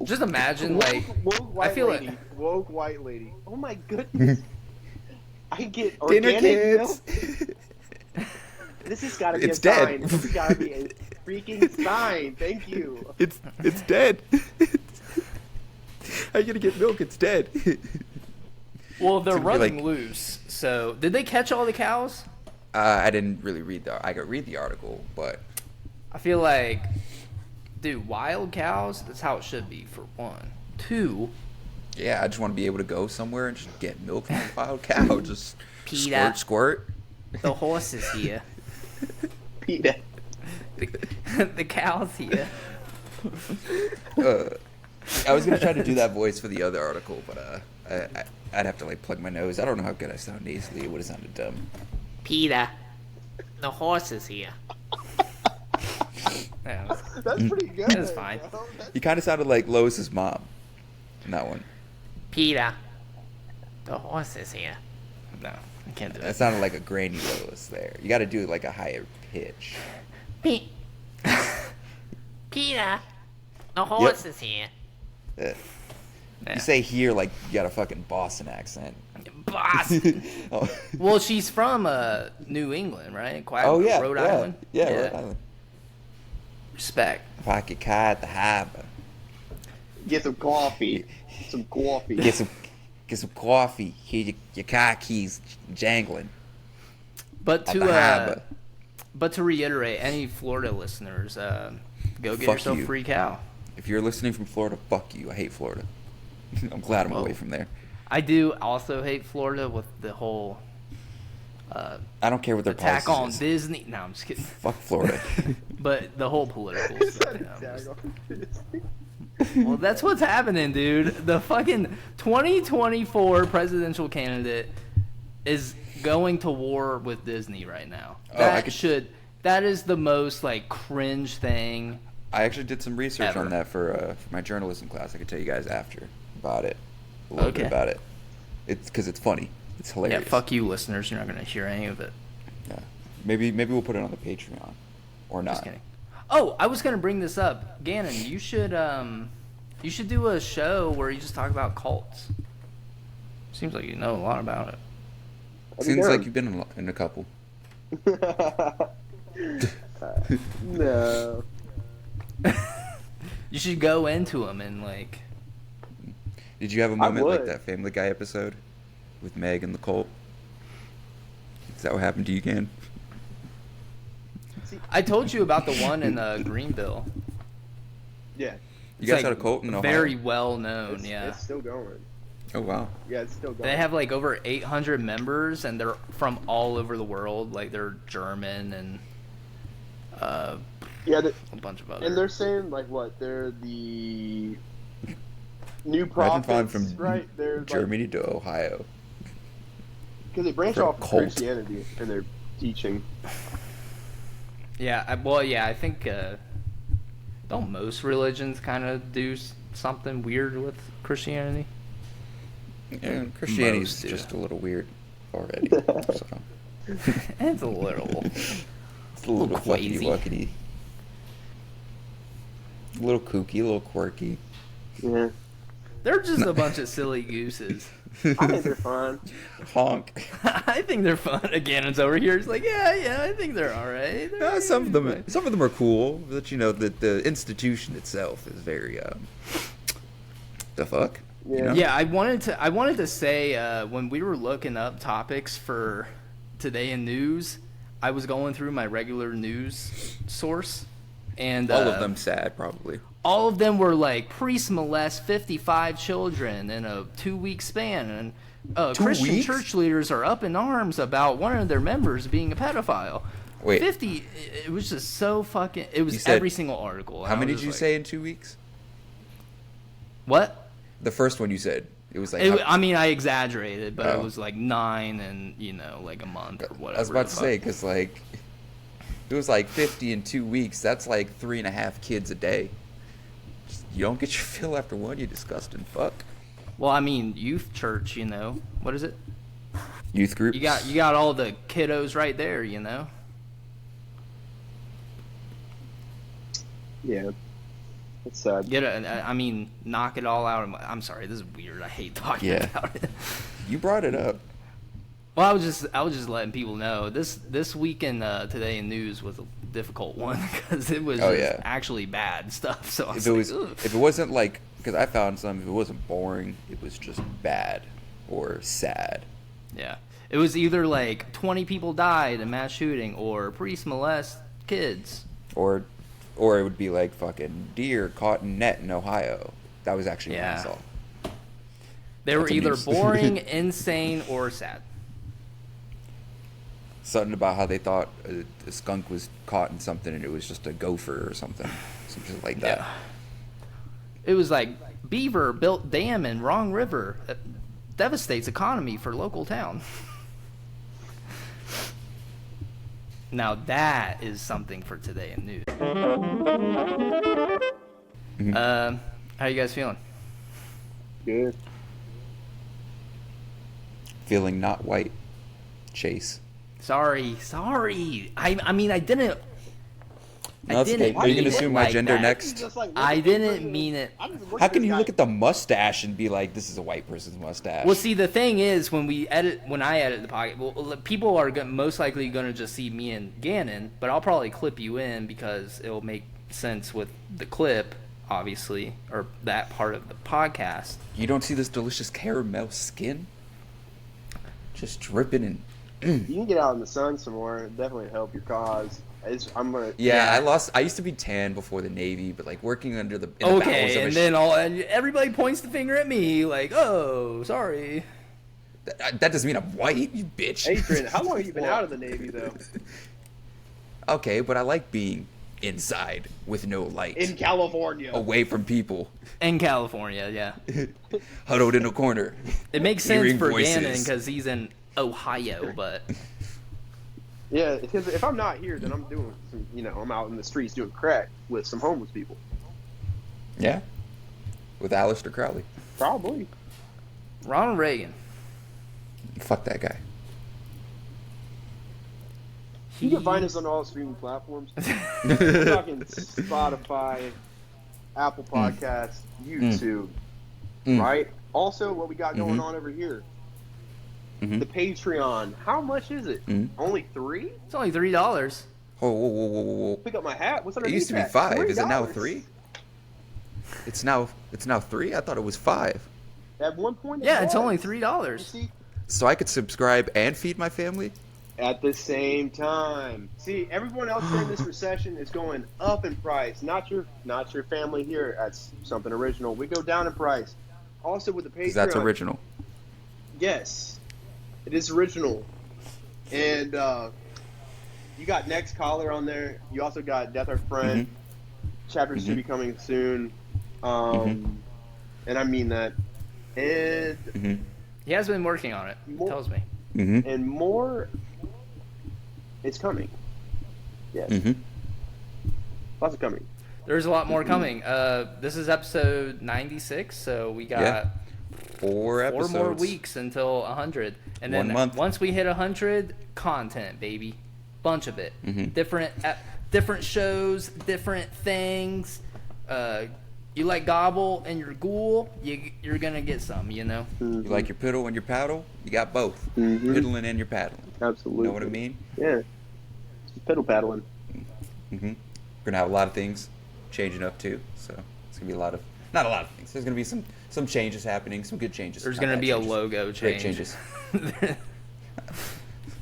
S2: Just imagine,
S1: woke white
S2: I feel
S1: lady.
S2: like
S1: Woke white lady. Oh my goodness. I get
S3: Dinner,
S1: organic
S3: kids.
S1: milk. This has got to be
S3: It's
S1: a
S3: dead.
S1: sign. This has got to be a freaking sign. Thank you.
S3: It's dead. How you gonna get milk? It's dead.
S2: well, they're
S3: It's gonna be
S2: running
S3: like-
S2: loose. So, did they catch all the cows?
S3: I didn't really read I could read the article, but
S2: I feel like, dude, wild cows, that's how it should be, for one. Two,
S3: yeah, I just want to be able to go somewhere and just get milk from a wild cow. Just
S2: Peter.
S3: squirt.
S2: the horse is here.
S1: Peter.
S2: the cow's here.
S3: I was gonna try to do that voice for the other article, but I'd have to like plug my nose. I don't know how good I sound nasally. It would have sounded dumb.
S2: Peter, the horse is here. Yeah,
S1: That's pretty good.
S2: That's fine.
S1: bro. That's-
S3: You kind of sounded like Lois's mom in that one.
S2: Peter, the horse is here. No, I can't do
S3: That
S2: it.
S3: sounded like a granny Lois there. You got to do like a higher pitch.
S2: Peter, the horse is here.
S3: Uh,
S2: Yeah.
S3: You say here like you got a fucking Boston accent.
S2: Boss.
S3: Oh.
S2: Well, she's from New England, right?
S3: Oh yeah,
S2: Rhode
S3: yeah.
S2: Island.
S3: Yeah, Rhode Island.
S2: Respect.
S3: Pocket car at the harbor.
S1: Get some coffee. Some coffee.
S3: Get some coffee. Hear your car keys jangling
S2: But
S3: at
S2: to
S3: the harbor.
S2: but to reiterate, any Florida listeners, go get
S3: Fuck
S2: yourself
S3: you.
S2: a free cow.
S3: If you're listening from Florida, fuck you. I hate Florida. I'm glad I'm
S2: Well,
S3: away from there.
S2: I do also hate Florida with the whole
S3: I don't care what their
S2: attack
S3: policy
S2: on
S3: is.
S2: Disney. No, I'm just kidding.
S3: Fuck Florida.
S2: But the whole political
S1: Is
S2: stuff.
S1: that a tag on Disney?
S2: Well, that's what's happening, dude. The fucking 2024 presidential candidate is going to war with Disney right now.
S3: Oh, I could-
S2: That is the most like cringe thing.
S3: I actually did some research
S2: Ever.
S3: on that for my journalism class. I could tell you guys after about it. A little bit
S2: Okay.
S3: about it. It's because it's funny. It's hilarious.
S2: Yeah, fuck you, listeners. You're not gonna hear any of it.
S3: Yeah. Maybe we'll put it on the Patreon, or not.
S2: Just kidding. Oh, I was gonna bring this up, Gannon. You should do a show where you just talk about cults. Seems like you know a lot about it.
S3: Seems like you've been in a couple.
S1: No.
S2: You should go into them and like.
S3: Did you have a moment like
S1: would.
S3: that Family Guy episode with Meg and the cult? Is that what happened to you, Gan?
S2: I told you about the one in Greenville.
S1: Yeah.
S3: You
S2: It's,
S3: guys
S2: like,
S3: had a cult in Ohio?
S2: very well known.
S1: It's,
S2: Yeah.
S1: It's still going.
S3: Oh wow.
S1: Yeah, it's still going.
S2: They have like over 800 members, and they're from all over the world. Like they're German and
S1: Yeah,
S2: a bunch of other.
S1: and they're saying like what? They're the new
S3: Imagine
S1: prophets,
S3: flying from
S1: right? There's
S3: Germany to Ohio.
S1: because they branch
S3: for a
S1: off from
S3: cult.
S1: Christianity in their teaching.
S2: Yeah, I think don't most religions kind of do something weird with Christianity?
S3: Yeah, Christianity is
S2: Most do.
S3: just a little weird already. So.
S2: It's a little.
S3: It's a little
S2: crazy.
S3: fuckity-wuckity. A little kooky, a little quirky.
S1: Yeah,
S2: They're just a bunch of silly gooses.
S1: I think they're fun.
S3: Honk.
S2: I think they're fun. Gannon's over here. He's like, yeah, I think they're all right.
S3: Some of them are cool, but you know the institution itself is very the fuck.
S1: Yeah.
S3: You know?
S2: Yeah, I wanted to say when we were looking up topics for Today in News, I was going through my regular news source, and
S3: All of them sad, probably.
S2: all of them were like priest molest 55 children in a 2-week span, and
S3: 2
S2: Christian
S3: weeks?
S2: church leaders are up in arms about one of their members being a pedophile.
S3: Wait.
S2: 50. It was just so fucking. It
S3: You
S2: was
S3: said-
S2: every single article.
S3: How
S2: and I
S3: many
S2: was
S3: did you
S2: just
S3: say in 2 weeks?
S2: What?
S3: The first one you said. It was like.
S2: I mean, I exaggerated, but
S3: Oh.
S2: it was like 9 and like a month or whatever.
S3: I was about to
S2: the
S3: say
S2: fuck.
S3: because like it was like 50 in 2 weeks. That's like 3.5 kids a day. You don't get your fill after one, you disgusting fuck.
S2: Well, I mean, youth church. What is it?
S3: Youth groups.
S2: You got all the kiddos right there.
S1: Yeah, it's sad.
S2: Knock it all out. I'm sorry, this is weird. I hate talking
S3: Yeah.
S2: about it.
S3: You brought it up.
S2: Well, I was just letting people know this week in Today in News was a difficult one because it was
S3: Oh,
S2: just
S3: yeah.
S2: actually bad stuff. So I
S3: If
S2: was
S3: it
S2: like,
S3: was,
S2: ugh.
S3: if it wasn't like, because I found some. If it wasn't boring, it was just bad or sad.
S2: Yeah, it was either like 20 people died in mass shooting or priest molest kids.
S3: Or it would be like fucking deer caught in net in Ohio. That was actually what I
S2: Yeah.
S3: saw.
S2: They were
S3: That's a
S2: either
S3: news.
S2: boring, insane, or sad.
S3: Something about how they thought a skunk was caught in something and it was just a gopher or something like that.
S2: Yeah. It was like beaver built dam in wrong river. Devastates economy for local town. Now that is something for Today in News. How you guys feeling?
S1: Good.
S3: Feeling not white. Chase.
S2: Sorry. I mean, I didn't.
S3: No, that's okay. Are you gonna assume my gender next?
S2: I didn't mean it.
S3: How can you look at the mustache and be like, "This is a white person's mustache"?
S2: Well, see, the thing is, when I edit the podcast, well, people are most likely going to just see me and Gannon, but I'll probably clip you in because it'll make sense with the clip, obviously, or that part of the podcast.
S3: You don't see this delicious caramel skin, just dripping in.
S1: You can get out in the sun some more. It'd definitely help your cause. I'm gonna.
S3: Yeah, I used to be tan before the Navy, but like working under the in the bowels of
S2: Okay,
S3: a
S2: and then and everybody points the finger at me like, oh, sorry.
S3: that doesn't mean I'm white, you bitch.
S1: Adrian, how long have you been out of the Navy though?
S3: Okay, but I like being inside with no light,
S1: In California.
S3: away from people,
S2: In California, yeah.
S3: huddled in a corner.
S2: It makes sense
S3: Hearing
S2: for
S3: voices.
S2: Gannon because he's in Ohio, but
S1: Yeah, because if I'm not here, then I'm doing some, I'm out in the streets doing crack with some homeless people.
S3: Yeah, with Aleister Crowley.
S1: Probably.
S2: Ronald Reagan.
S3: Fuck that guy.
S1: You can find us on all streaming platforms. We're talking Spotify, Apple Podcasts, YouTube, right? Also, what we got going on over here, the Patreon. How much is it? Only $3?
S2: It's only $3.
S3: Oh, whoa.
S1: Pick up my hat. What's
S3: It
S1: underneath
S3: used to be
S1: that?
S3: $5. Is it now
S1: $3?
S3: $3? It's now $3. I thought it was $5.
S1: At one point,
S2: Yeah, it's only
S1: You
S2: $3.
S1: see,
S3: So I could subscribe and feed my family.
S1: at the same time. See, everyone else during this recession is going up in price. Not your family here. That's something original. We go down in price. Also with the Patreon.
S3: Because that's original.
S1: Yes, it is original. And you got Next Caller on there. You also got Death Our Friend. Chapter 2 be coming soon. And and I mean that. And
S3: Mm-hmm.
S2: He has been working on it. He
S1: More-
S2: tells me.
S3: Mm-hmm.
S1: and more, it's coming. Yes,
S3: Mm-hmm.
S1: lots of coming.
S2: There's a lot more coming. This is episode 96, so we got
S3: Yeah. 4 episodes.
S2: 4 more weeks until 100, and then
S3: 1 month.
S2: once we hit 100, content, baby, bunch of it.
S3: Mhm.
S2: Different shows, different things. You like Gobble and your Ghoul, you're gonna get some, you know.
S3: You like your piddle and your paddle? You got both.
S1: Mhm.
S3: Piddling and your paddling.
S1: Absolutely.
S3: You know what I mean?
S1: Yeah, just pedal paddling.
S3: Mm-hmm. We're gonna have a lot of things changing up too, so it's gonna be not a lot of things. There's gonna be some changes happening, some good changes.
S2: There's
S3: Not
S2: gonna
S3: bad
S2: be a
S3: changes.
S2: logo
S3: Great
S2: change.
S3: changes.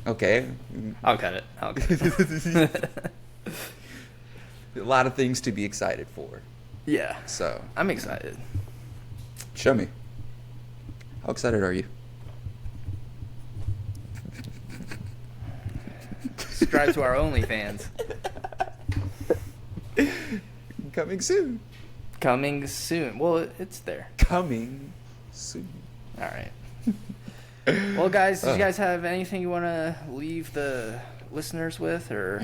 S3: Okay.
S2: I'll cut it.
S3: A lot of things to be excited for.
S2: Yeah,
S3: So
S2: I'm excited.
S3: show me. How excited are you?
S2: Subscribe to our OnlyFans.
S3: Coming soon.
S2: Coming soon. Well, it's there.
S3: Coming soon.
S2: All right. Well, guys, did you guys have anything you want to leave the listeners with, or?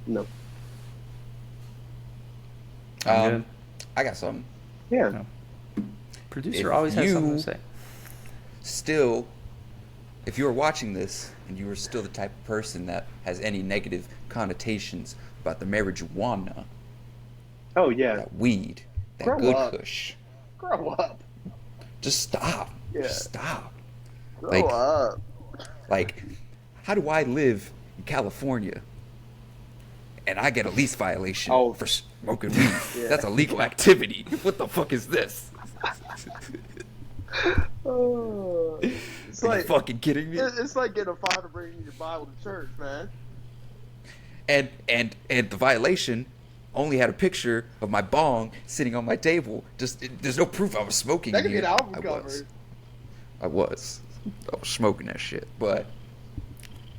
S1: No.
S2: I'm good.
S3: I got something.
S1: Yeah.
S2: No. Producer
S3: If
S2: always has something
S3: you-
S2: to say.
S3: Still, if you are watching this and you are still the type of person that has any negative connotations about the marijuana,
S1: Oh yeah.
S3: that weed, that
S1: Grow
S3: good
S1: up.
S3: kush,
S1: Grow up.
S3: just stop.
S1: Yeah.
S3: Just stop.
S1: Grow
S3: Like-
S1: up.
S3: Like, how do I live in California and I get a lease violation
S1: Oh.
S3: for smoking weed?
S1: Yeah.
S3: That's a legal activity. What the fuck is this?
S1: Oh. It's
S3: Are you
S1: like
S3: fucking kidding me?
S1: it's like getting a fine to bring your Bible to church, man.
S3: And the violation only had a picture of my bong sitting on my table. There's no proof I was smoking.
S1: That could
S3: in
S1: be an
S3: here.
S1: album cover.
S3: I was smoking that shit, but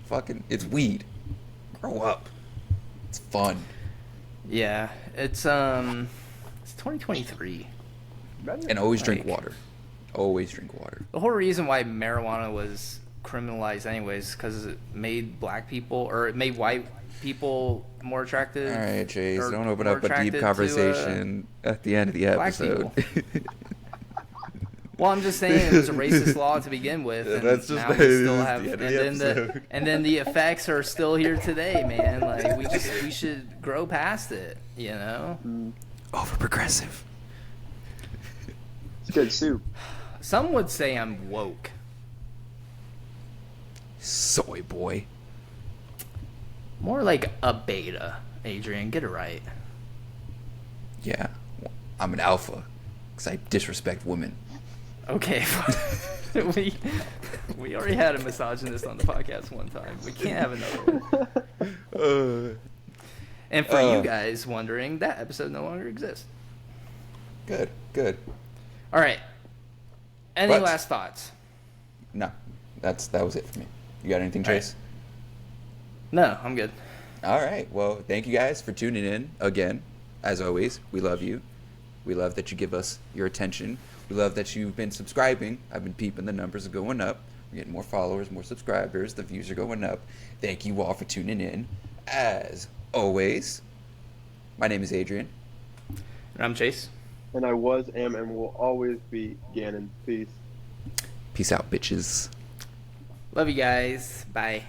S3: fucking, it's weed. Grow up. It's fun.
S2: Yeah, it's 2023.
S3: And always drink
S2: Like-
S3: water. Always drink water.
S2: The whole reason why marijuana was criminalized anyways because it made black people, or it made white people more attractive.
S3: All right, Chase,
S2: or
S3: don't open
S2: more
S3: up a deep
S2: attracted to,
S3: conversation at the end of the
S2: black
S3: episode.
S2: Well, I'm just saying it was a racist law to begin with,
S3: Yeah,
S2: and
S3: that's just
S2: now
S3: what
S2: we
S3: it is
S2: still
S3: at
S2: have,
S3: the
S2: and
S3: end of the
S2: then
S3: episode.
S2: and then the effects are still here today, man. Like we should grow past it, you know.
S3: Over progressive.
S1: It's good soup.
S2: Some would say I'm woke.
S3: Soy boy.
S2: More like a beta, Adrian. Get it right.
S3: Yeah. I'm an alpha. Because I disrespect women.
S2: Okay. we already had a misogynist on the podcast one time. We can't have another one. And for you guys wondering, that episode no longer exists.
S3: Good, good.
S2: All right. Any
S3: What?
S2: last thoughts?
S3: No, that was it for me. You got anything,
S2: All right.
S3: Chase?
S2: No, I'm good.
S3: All right. Well, thank you guys for tuning in again. As always, we love you. We love that you give us your attention. We love that you've been subscribing. I've been peeping. The numbers are going up. We're getting more followers, more subscribers. The views are going up. Thank you all for tuning in. As always, my name is Adrian.
S2: And I'm Chase.
S1: And I was, am, and will always be Gannon. Peace.
S3: Peace out, bitches.
S2: Love you guys. Bye.